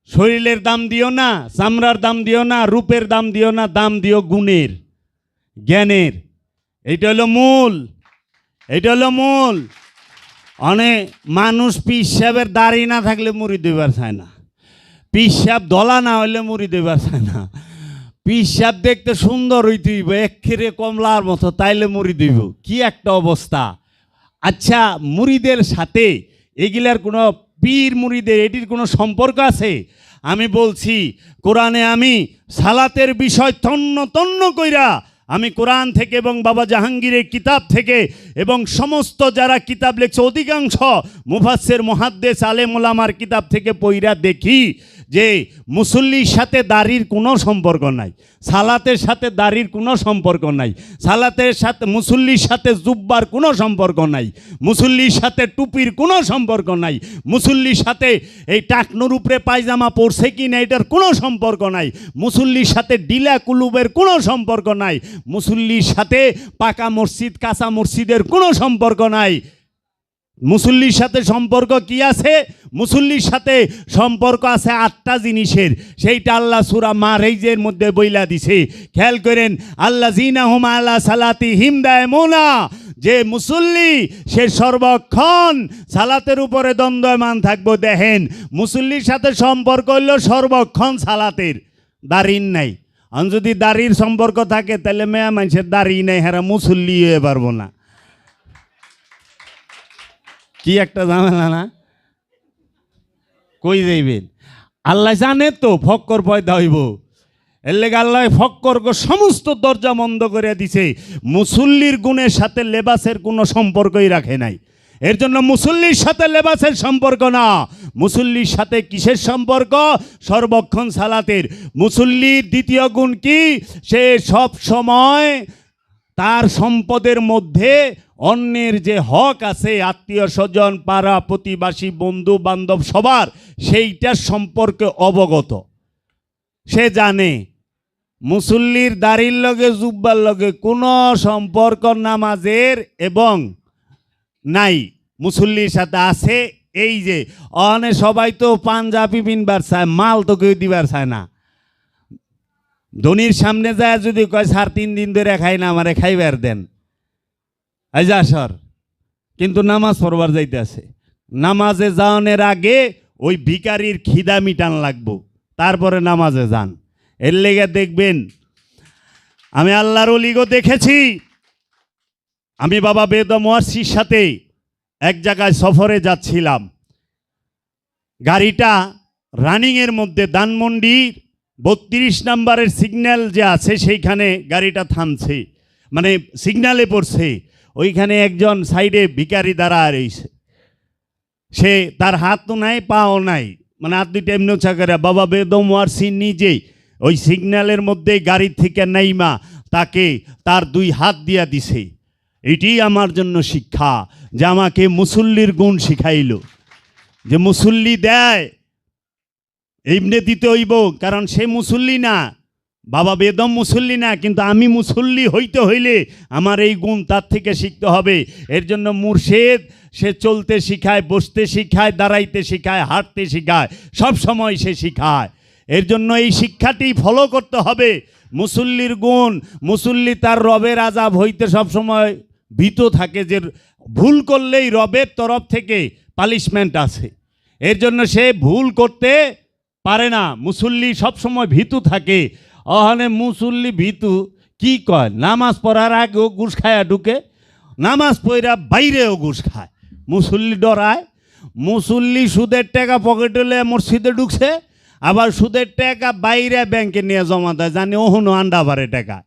শরীরের দাম দিও না, চামড়ার দাম দিও না, রূপের দাম দিও না, দাম দিও গুণের, জ্ঞানের। এইটা হলো মূল, এটা হলো মূল। অনেক মানুষ পিসাবের দাড়ি না থাকলে মুড়ি দেবার চায় না, পিসাব দলা না হইলে মুড়ি দেবার চায় না, পিসাব দেখতে সুন্দর হইতে হইব, একেবারে কমলার মতো, তাইলে মুড়ি দিব। কি একটা অবস্থা! আচ্ছা, মুড়িদের সাথে এগুলার কোনো পীর মুড়িদের এটির কোনো সম্পর্ক আছে? আমি বলছি, কোরআনে আমি সালাতের বিষয় তন্ন তন্ন কইরা আমি কোরআন থেকে এবং বাবা জাহাঙ্গীরের কিতাব থেকে এবং সমস্ত যারা কিতাব লেখছে অধিকাংশ মুফাসসির মুহাদ্দিস আলেম ওলামার কিতাব থেকে পইরা দেখি যে মুসল্লির সাথে দাড়ির কোনো সম্পর্ক নাই, সালাতের সাথে দাড়ির কোনো সম্পর্ক নাই, সালাতের সাথে মুসল্লির সাথে জুব্বার কোনো সম্পর্ক নাই, মুসল্লির সাথে টুপির কোনো সম্পর্ক নাই, মুসল্লির সাথে এই টাকনুর উপরে পায়জামা পরছে কি না এটার কোনো সম্পর্ক নাই, মুসল্লির সাথে ডিলা কুলুবের কোনো সম্পর্ক নাই, মুসল্লির সাথে পাকা মসজিদ কাঁচা মসজিদের কোনো সম্পর্ক নাই। মুসল্লির সাথে সম্পর্ক কি আছে? মুসল্লির সাথে সম্পর্ক আছে 8টা জিনিসের, সেইটা আল্লাহ সূরা মারইজের মধ্যে বইলা দিছে। খেয়াল করেন, আল্লাযীনা হুম আলা সালাতিহিম দায়মুনা, যে মুসল্লি সে সর্বক্ষণ সালাতের উপরে দ্বন্দ্বমান থাকবো। দেখেন, মুসল্লির সাথে সম্পর্ক হইল সর্বক্ষণ সালাতের, দাড়ির নাই। আর যদি দাড়ির সম্পর্ক থাকে তাহলে মেয়া মানুষের দাড়ি নেই, হেরা মুসল্লি হয়ে পারবো না। কি একটা ঝামেলা না? কই যাইবেন? আল্লাহ জানে তো ফক্কর পয়দা হইব, এর লেগে আল্লাহ ফক্কর সমস্ত দরজা বন্ধ করে দিছে। মুসল্লির গুণের সাথে লেবাসের কোনো সম্পর্কই রাখে নাই। এর জন্য মুসল্লির সাথে লেবাসের সম্পর্ক না, মুসল্লির সাথে কিসের সম্পর্ক? সর্বক্ষণ সালাতের। মুসল্লির দ্বিতীয় গুণ কি? সে সব সময় তার সম্পদের মধ্যে অন্যের যে হক আছে, আত্মীয় স্বজন, পাড়া প্রতিবাসী, বন্ধু বান্ধব সবার, সেইটার সম্পর্কে অবগত। সে জানে মুসল্লির দাড়ির লগে জুব্বার লগে কোনো সম্পর্ক নামাজের এবং নাই, মুসল্লির সাথে আছে। এই যে অনে সবাই তো পাঞ্জাবি পিনবার চায়, মাল তো কেউ দিবার চায় না। ধনির সামনে যায় যদি কয় স্যার 3 দিন ধরে খাই না, আমারে খাইবার দেন, এই যা সর। কিন্তু নামাজ পড়বার যাইতে আছে, নামাজে যাওয়ার আগে ওই ভিখারির খিদা মিটান লাগবো, তারপরে নামাজে যান। এর লেগে দেখবেন, আমি আল্লাহর ওলিগো দেখেছি। আমি বাবা বেদম ওয়াসির সাথে এক জায়গায় সফরে যাচ্ছিলাম, গাড়িটা রানিংয়ের মধ্যে ধানমন্ডির 32 নম্বরের সিগন্যাল যে আছে সেইখানে গাড়িটা থামছে, মানে সিগন্যালে পড়ছে, ওইখানে একজন সাইডে ভিখারি দাঁড়া রয়েছে। সে তার হাতও নাই পাও নাই, মানে হাত দুইটা এমনি উঁচা করে, বাবা বেদম ওয়ারসি নিজেই ওই সিগন্যালের মধ্যে গাড়ি থেকে নাইমা তাকে তার 2 হাত দিয়া দিছে। এটি আমার জন্য শিক্ষা, যে আমাকে মুসল্লির গুণ শিখাইল, যে মুসল্লি দেয় এমনি দিতে হইব, কারণ সে মুসল্লি না, বাবা বেদম মুসল্লি না, কিন্তু আমি মুসল্লি হইতে হইলে আমার এই গুণ তার থেকে শিখতে হবে। এর জন্য মুর্শেদ সে চলতে শিখায়, বসতে শিখায়, দাঁড়াইতে শিখায়, হাঁটতে শিখায়, সব সময় সে শিখায়। এর জন্য এই শিক্ষাটি ফলো করতে হবে। মুসল্লির গুণ, মুসল্লি তার রবের আযাব হইতে সবসময় ভীত থাকে, যে ভুল করলেই রবের তরফ থেকে পানিশমেন্ট আছে। এর জন্য সে ভুল করতে পারে না, মুসল্লি সবসময় ভীতু থাকে। ওখানে মুসল্লি ভীতু কি কয়, নামাজ পড়ার আগেও ঘুষ খায়া ঢুকে, নামাজ পড়া বাইরেও ঘুষ খায়। মুসল্লি ডরায়, মুসল্লি সুদের টাকা পকেটে লয়ে মসজিদে ঢুকছে, আবার সুদের টাকা বাইরে ব্যাংকে নিয়ে জমা দেয়, জানি ওহনো আন্ডা ভারে টাকা।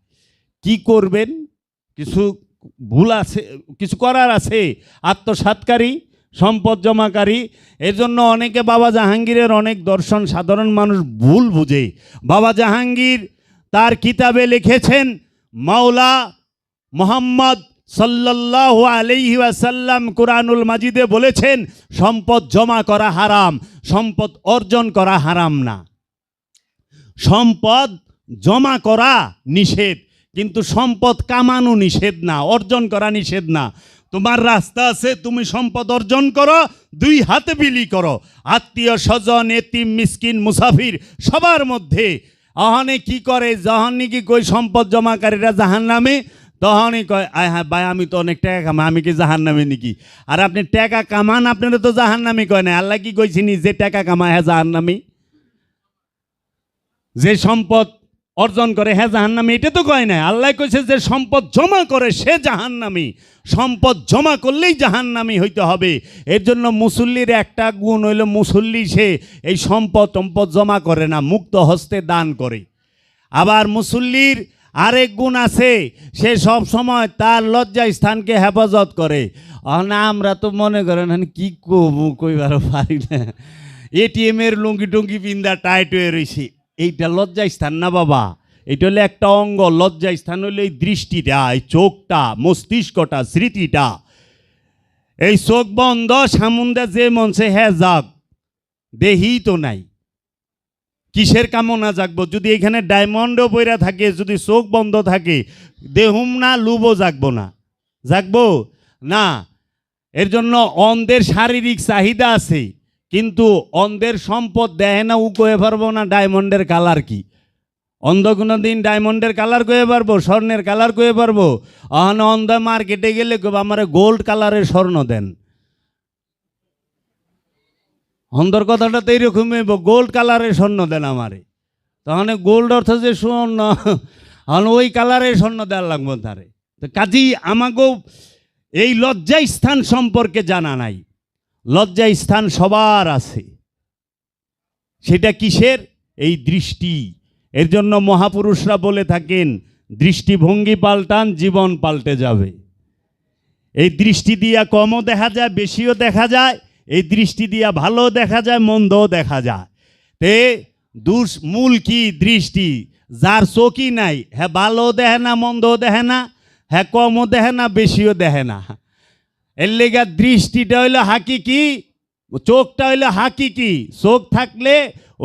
কি করবেন? কিছু ভুল আছে, কিছু করার আছে। আত্মসাৎকারী, সম্পদ জমাকারী। এর জন্য অনেকে বাবা জাহাঙ্গীরের অনেক দর্শন সাধারণ মানুষ ভুল বুঝে। বাবা জাহাঙ্গীর তার কিতাবে লিখেছেন, মাওলা মুহাম্মদ সাল্লাল্লাহু আলাইহি ওয়াসাল্লাম কুরআনুল মাজিদে বলেছেন, সম্পদ জমা করা হারাম, সম্পদ অর্জন করা হারাম না। সম্পদ জমা করা নিষেধ, কিন্তু সম্পদ কামানো নিষেধ না, অর্জন করা নিষেধ না। তোমার রাস্তা আছে, তুমি সম্পদ অর্জন করো, 2 হাতে বিলি করো, আত্মীয় স্বজন, এতিম, মিসকিন, মুসাফির সবার মধ্যে। আহনে কি করে, যখন নাকি কই সম্পদ জমাকারীরা জাহান্নামে, তখনই কয় আয় হ্যাঁ ভাই আমি তো অনেক টাকা কামাই, আমি কি জাহান্নামে নাকি? আর আপনি টাকা কামান, আপনারা তো জাহান্নামি কয় না। আল্লাহ কি কইছিনি যে টাকা কামায় হ্যাঁ জাহান্নামি, যে সম্পদ অর্জন করে হ্যাঁ জাহান্নামী, এটা তো কয় না। আল্লাহ কইছে যে সম্পদ জমা করে সে জাহান্নামী, সম্পদ জমা করলেই জাহান্নামী হইতে হবে। এর জন্য মুসল্লির একটা গুণ হইল, মুসল্লি সে এই সম্পদ জমা করে না, মুক্ত হস্তে দান করে। আবার মুসল্লির আরেক গুণ আছে, সে সব সময় তার লজ্জা স্থানকে হেফাজত করে। না আমরা তো মনে করেন কি কইবার পারি না, এটিএমের লুঙ্গি টুঙ্গি পিন্দা টাইট হয়ে রয়েছে, এইটা লজ্জা স্থান না বাবা। এটা হলো একটা অঙ্গ। লজ্জা স্থান হলো এই দৃষ্টিটা, এই চোখটা, মস্তিষ্কটা, স্মৃতিটা। এই চোখ বন্ধ, সামুন্দে যে মনছে হ্যাঁ যাক, দেহি তো নাই, কিসের কামনা জাগবো? যদি এখানে ডায়মন্ডও বইরা থাকে, যদি চোখ বন্ধ থাকে, দেহুম না, লুবও জাগবো না, জাগবো না। এর জন্য অন্ধের শারীরিক চাহিদা আছে, কিন্তু অন্ধের সম্পদ দেয় না, উ কয়ে পারবো না ডায়মন্ডের কালার কি। অন্ধ কোনো দিন ডায়মন্ডের কালার কয়ে পারবো, স্বর্ণের কালার কয়ে পারবো? অহন অন্ধ মার্কেটে গেলে আমার গোল্ড কালারের স্বর্ণ দেন। অন্ধর কথাটা তো এইরকমই, গোল্ড কালারের স্বর্ণ দেন আমারে। তখন গোল্ড অর্থ যে স্বর্ণ, ওই কালারের স্বর্ণ দেওয়ার লাগবো তারে। তো কাজেই আমাকেও এই লজ্জা স্থান সম্পর্কে জানা নাই। লজ্জা স্থান সবার আছে, সেটা কিসের? এই দৃষ্টি। এর জন্য মহাপুরুষরা বলে থাকেন, দৃষ্টিভঙ্গি পাল্টান, জীবন পাল্টে যাবে। এই দৃষ্টি দিয়া কমও দেখা যায়, বেশিও দেখা যায়। এই দৃষ্টি দিয়া ভালো দেখা যায়, মন্দও দেখা যায়। তে মূল কি? দৃষ্টি। যার চোখই নাই, হ্যাঁ ভালোও দেখে না, মন্দও দেখে না, হ্যাঁ কমও দেখে না, বেশিও দেখে না। এর লেগা দৃষ্টিটা হইলো হাকিকি, চোখটা হইলো হাকিকি। চোখ থাকলে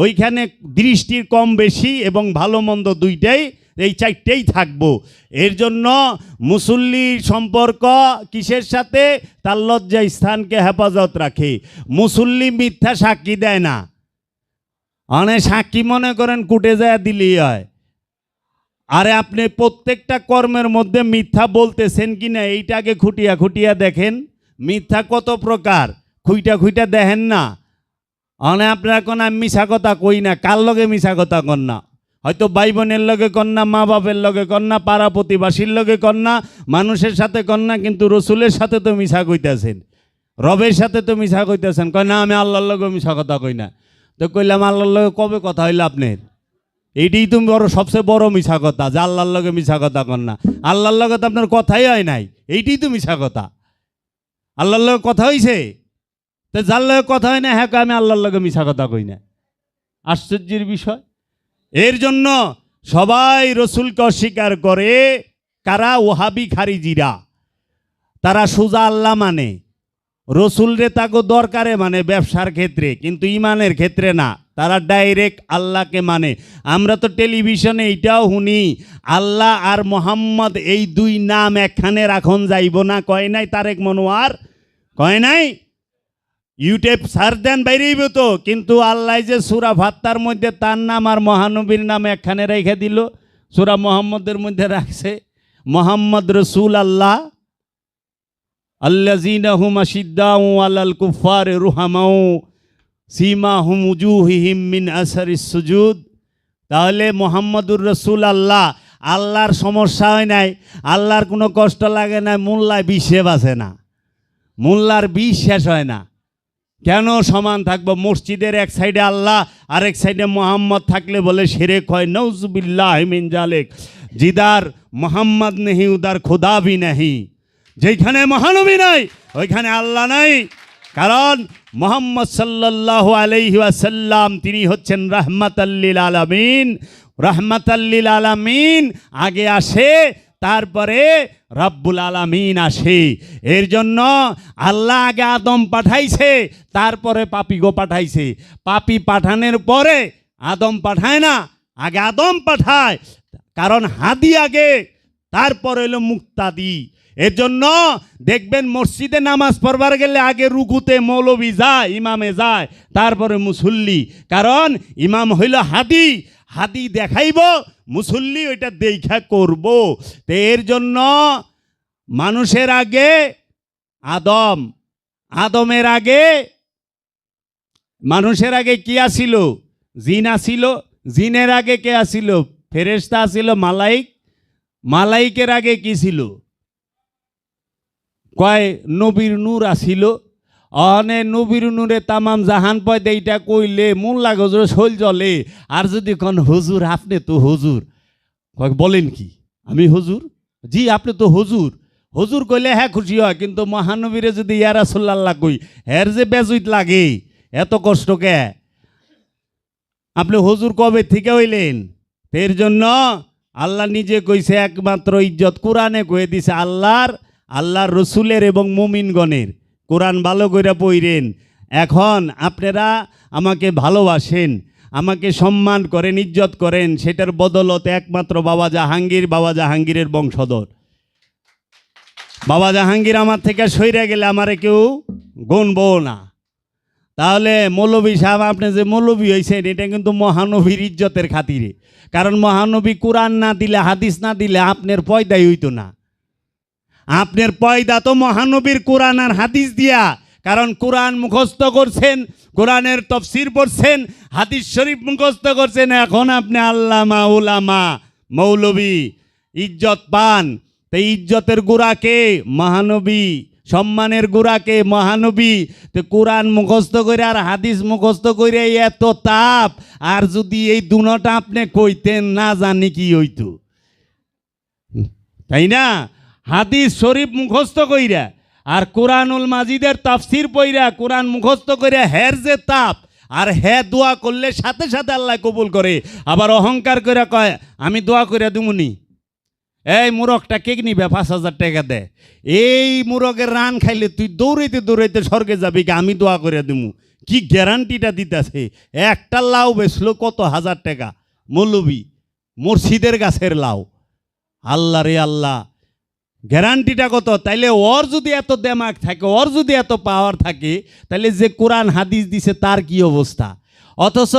ওইখানে দৃষ্টির কম বেশি এবং ভালো মন্দ দুইটাই, এই 4টেই থাকবো। এর জন্য মুসল্লির সম্পর্ক কিসের সাথে? তার লজ্জা স্থানকে হেফাজত রাখে। মুসল্লি মিথ্যা সাক্ষী দেয় না। অনেক সাক্ষী মনে করেন কুটে যায় দিলেই হয়। আরে আপনি প্রত্যেকটা কর্মের মধ্যে মিথ্যা বলতেছেন কি না, এইটাকে খুঁটিয়া খুঁটিয়া দেখেন। মিথ্যা কত প্রকার, খুঁইটা দেখেন না। অনে আপনার কোন আমি মিশা কথা কই না, কার লগে মিশা কথা কন না? হয়তো ভাই বোনের লগে কন না, মা বাপের লগে কন না, পাড়া প্রতিবাসীর লগে কন না, মানুষের সাথে কন না, কিন্তু রসুলের সাথে তো মিশা কইতেছেন, রবের সাথে তো মিশা কইতেছেন। কয় না আমি আল্লাহর লগে মিশা কথা কই না। তো কইলাম আল্লাহর লগে কবে কথা হইল আপনার? এইটাই তুমি সবচেয়ে বড় মিছা কথা, যে আল্লাহর লগে মিছা কথা কর না। আল্লাহর লগে তো আপনার কথাই হয় নাই, এইটাই তো মিছা কথা। আল্লাহর লগে কথা হইছে, তো যার লগে কথা হয় না হ্যাঁ আমি আল্লাহর লগে মিছা কথা কই না। আশ্চর্যের বিষয়। এর জন্য সবাই রসুলকে অস্বীকার করে। কারা? ওহাবি খারিজিরা। তারা সোজা আল্লাহ মানে, রসুল রে তাকে দরকারে মানে ব্যবসার ক্ষেত্রে, কিন্তু ইমানের ক্ষেত্রে না। তারা ডাইরেক্ট আল্লাহকে মানে। আমরা তো টেলিভিশনে এইটাও শুনি, আল্লাহ আর মোহাম্মদ এই দুই নাম একখানে রাখন যাইব না, কয় নাই তারেক মনোয়ার? কয় নাই? ইউটিউব সার্চ দেন বাইরেইব তো। কিন্তু আল্লাহ যে সূরা ফাত্তার মধ্যে তার নাম আর মহানবীর নাম একখানে রেখে দিল, সূরা মুহাম্মদের মধ্যে রাখছে মোহাম্মদ রসুল আল্লাহ আল্লাযীনা হুম আশিদ্দাউ আলাল কুফারি রুহামাউ সীমাহুম উজুহিহিম মিন আসারিস সুজুদ। তাহলে মোহাম্মদুর রসুল আল্লাহ, আল্লাহর সমস্যা হয় নাই, আল্লাহর কোনো কষ্ট লাগে না, মোল্লায় বিষে বাসে না, মোল্লার বিষ শেষ হয় না। কেন সমান থাকবো? মসজিদের এক সাইডে আল্লাহ আর এক সাইডে মোহাম্মদ থাকলে বলে শিরক হয়। নউজুবিল্লাহ মিন জালিক। জিদার মোহাম্মদ নেহি উদার খোদা ভি নেহি। যেখানে মহানবী নাই ওইখানে আল্লাহ নাই। কারণ মোহাম্মদ সাল্লাল্লাহু আলাইহি ওয়াসাল্লাম তিনি হচ্ছেন রাহমাতাল লিল আলামিন। রাহমাতাল লিল আলামিন আগে আসে, তারপরে রব্বুল আলামিন আসে। এর জন্য আল্লাহ আগে আদম পাঠাইছে, তারপরে পাপিগো পাঠাইছে। পাপি পাঠানোর পরে আদম পাঠায় না, আগে আদম পাঠায়। কারণ হাদি আগে, তারপর হলো মুক্তাদি। এর জন্য দেখবেন মসজিদে নামাজ পড়বার গেলে আগে রুকুতে মৌলবি যায়, ইমামে যায়, তারপরে মুসল্লি। কারণ ইমাম হইল হাদি, হাদি দেখাইব, মুসল্লি ওইটা দেখা করব। তো এর জন্য মানুষের আগে আদম, আদমের আগে মানুষের আগে কি আসিল? জিন আসিল। জিনের আগে কে আসিল? ফেরেশতা আসিল, মালাইক। মালাইকের আগে কি ছিল? কয় নবীর নূর আসিল। অনে নবীর নূরে তামাম জাহান পয়দা, এইটা কইলে মোল্লা গজর শৈল জলে। আর যদি কন হুজুর আপনি তো হুজুর, কয় বলেন কি আমি হুজুর? জি আপনি তো হুজুর। হুজুর কইলে হ্যাঁ খুশি হয়, কিন্তু মহানবীরে যদি ইয়া রাসূলুল্লাহ কই এর যে বেজুইত লাগে, এত কষ্ট কে? আপনি হুজুর কবে থেকে হইলেন? এর জন্য আল্লাহ নিজে কইছে একমাত্র ইজ্জত কোরআনে কয়ে দিছে আল্লাহর রসুলের এবং মুমিনগণের। কোরআন ভালো করে পড়েন। এখন আপনারা আমাকে ভালোবাসেন, আমাকে সম্মান করেন, ইজ্জত করেন, সেটার বদলতে একমাত্র বাবা জাহাঙ্গীরের বংশধর। বাবা জাহাঙ্গীর আমার থেকে সইরা গেলে আমারে কেউ গণবো না। তাহলে মৌলবী সাহেব আপনি যে মৌলবী হয়েছেন, এটা কিন্তু মহানবীর ইজ্জতের খাতিরে। কারণ মহানবী কোরআন না দিলে, হাদিস না দিলে আপনার পয়দাই হইতো না। আপনার পয়দা তো মহানবীর কোরআন আর হাদিস দিয়া। কারণ কোরআন মুখস্থ করছেন, কোরআনের তফসির পড়ছেন, হাদিস শরীফ মুখস্থ করছেন। এখন আপনি আল্লামা, উলামা, মৌলবী ইজ্জত পান। তো ইজ্জতের গুড়াকে মহানবী, সম্মানের গুড়াকে মহানবী। তো কোরআন মুখস্থ করে আর হাদিস মুখস্থ করে এত তাপ, আর যদি এই দুনোটা আপনি কইতেন না জানি কি হইতো, তাই না? হাদিস শরীফ মুখস্থ কইরা আর কোরআনুল মাজিদের তাফসির পইরা কোরআন মুখস্থ কইরা হের যে তাপ, আর হ্যাঁ দোয়া করলে সাথে সাথে আল্লাহ কবুল করে। আবার অহংকার করে কয় আমি দোয়া করে দিমুনি। এই মুরগটা কে নিবে? 5,000 টাকা দে। এই মুরগের রান খাইলে তুই দৌড়াইতে দৌড়াইতে স্বর্গে যাবি, আমি দোয়া করে দিমু। কি গ্যারান্টিটা দিতেছে? একটা লাউ বেচলো কত হাজার টাকা, মৌলবী মুর্শিদের গাছের লাউ। আল্লাহ রে আল্লাহ, গ্যারান্টিটা কত? তাইলে ওর যদি এত দেমাগ থাকে, ওর যদি এত পাওয়ার থাকে, তাহলে যে কোরআন হাদিস দিছে তার কি অবস্থা? অথচ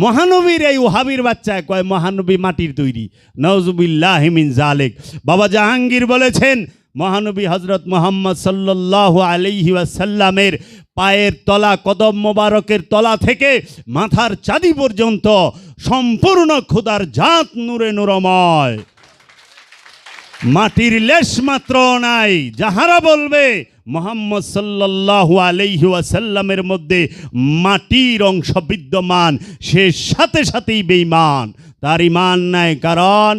মহানবীর এই ওহাবির বাচ্চায় কয় মহানবী মাটির তৈরি। নাউজুবিল্লাহি মিন জালিক। বাবা জাহাঙ্গীর বলেছেন মহানবী হযরত মুহাম্মদ সাল্লাল্লাহু আলাইহি ওয়াসাল্লামের পায়ের তলা, কদম মোবারকের তলা থেকে মাথার চাঁদি পর্যন্ত সম্পূর্ণ খোদার জাত নূরে নূরময়, মাটির লেশ মাত্র নাই। যাহারা বলবে মুহাম্মদ সাল্লাল্লাহু আলাইহি ওয়াসাল্লামের মধ্যে মাটির অংশ বিদ্যমান, সে সাথে সাথেই বেঈমান। তার ইমান নাই। কারণ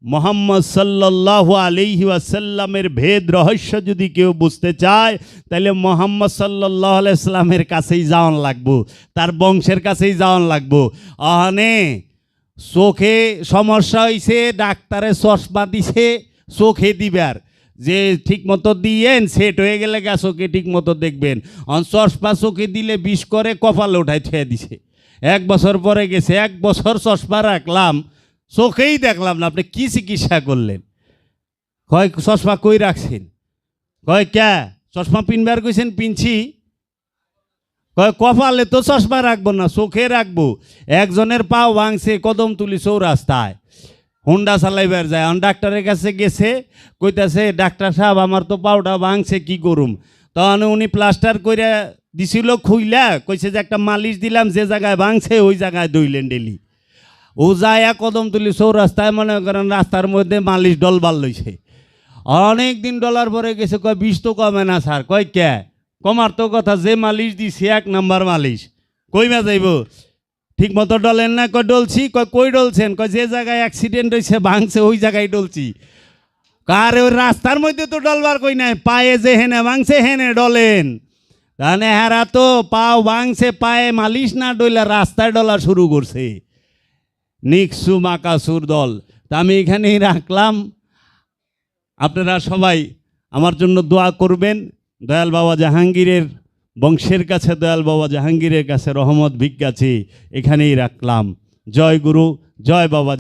মোহাম্মদ সাল্লাল্লাহু আলাইহি ওয়াসাল্লামের ভেদ রহস্য যদি কেউ বুঝতে চায় তাহলে মোহাম্মদ সাল্লাল্লাহু আলাইহি সাল্লামের কাছেই যাওয়ান লাগবো, তার বংশের কাছেই যাওয়ান লাগবো। অহনে চোখে সমস্যা হয়েছে, ডাক্তারে চশমা দিছে চোখে দিবার, যে ঠিক মতো দিয়েন সেট হয়ে গেলে গা চোখে ঠিক মতো দেখবেন। চশমা চোখে দিলে বিষ করে কপালে উঠায় ছেয়ে দিছে। 1 বছর পরে গেছে, 1 বছর চশমা রাখলাম চোখেই দেখলাম না, আপনি কি চিকিৎসা করলেন? কয় চশমা কই রাখছেন? কয় ক্যা চশমা পিনবার কইছেন? পিনছি। কয় কপালে তো চশমা রাখবো না, চোখে রাখবো। একজনের পাও ভাঙছে কদমতলি চৌরাস্তায়, হুন্ডা চালাইবার যায়, ডাক্তারের কাছে গেছে, কইতাছে ডাক্তার সাহেব আমার তো পাওটা ভাঙছে, কি করুম? তখন উনি প্লাস্টার করে দিছিল, খুইলা কইছে যে একটা মালিশ দিলাম, যে জায়গায় ভাঙছে ওই জায়গায় দইলেন ডেলি। ও যায় কদমতলি চৌরাস্তায়, মনে করেন রাস্তার মধ্যে মালিশ ডলবার লইছে। অনেক দিন ডলার পরে গেছে, কয় বিষ তো কমে না স্যার। কয় ক্যা? কমার তো কথা, যে মালিশ দিছে 1 নাম্বার মালিশ, কইমা যাইব? ঠিক মতো ডলেন না? কয় ডলছি। কয় কই ডলছেন? কয় যে জায়গায় অ্যাক্সিডেন্ট হয়েছে ভাঙছে ওই জায়গায় ডলছি। কার ওই রাস্তার মধ্যে তো ডলবার কই নাই, পায়ে যে হেনে ভাঙছে হেনে ডলেন। তাহলে হেরা তো পাও ভাঙছে, পায়ে মালিশ না ডইলা রাস্তায় ডলা শুরু করছে। নিকসু মাকাসুর দল। তা আমি এখানেই রাখলাম। আপনারা সবাই আমার জন্য দোয়া করবেন। দয়াল বাবা জাহাঙ্গীরের বংশের কাছে, দয়াল বাবা জাহাঙ্গীরের কাছে রহমত ভিক্ষাছি। এখানেই রাখলাম। জয় গুরু, জয় বাবা।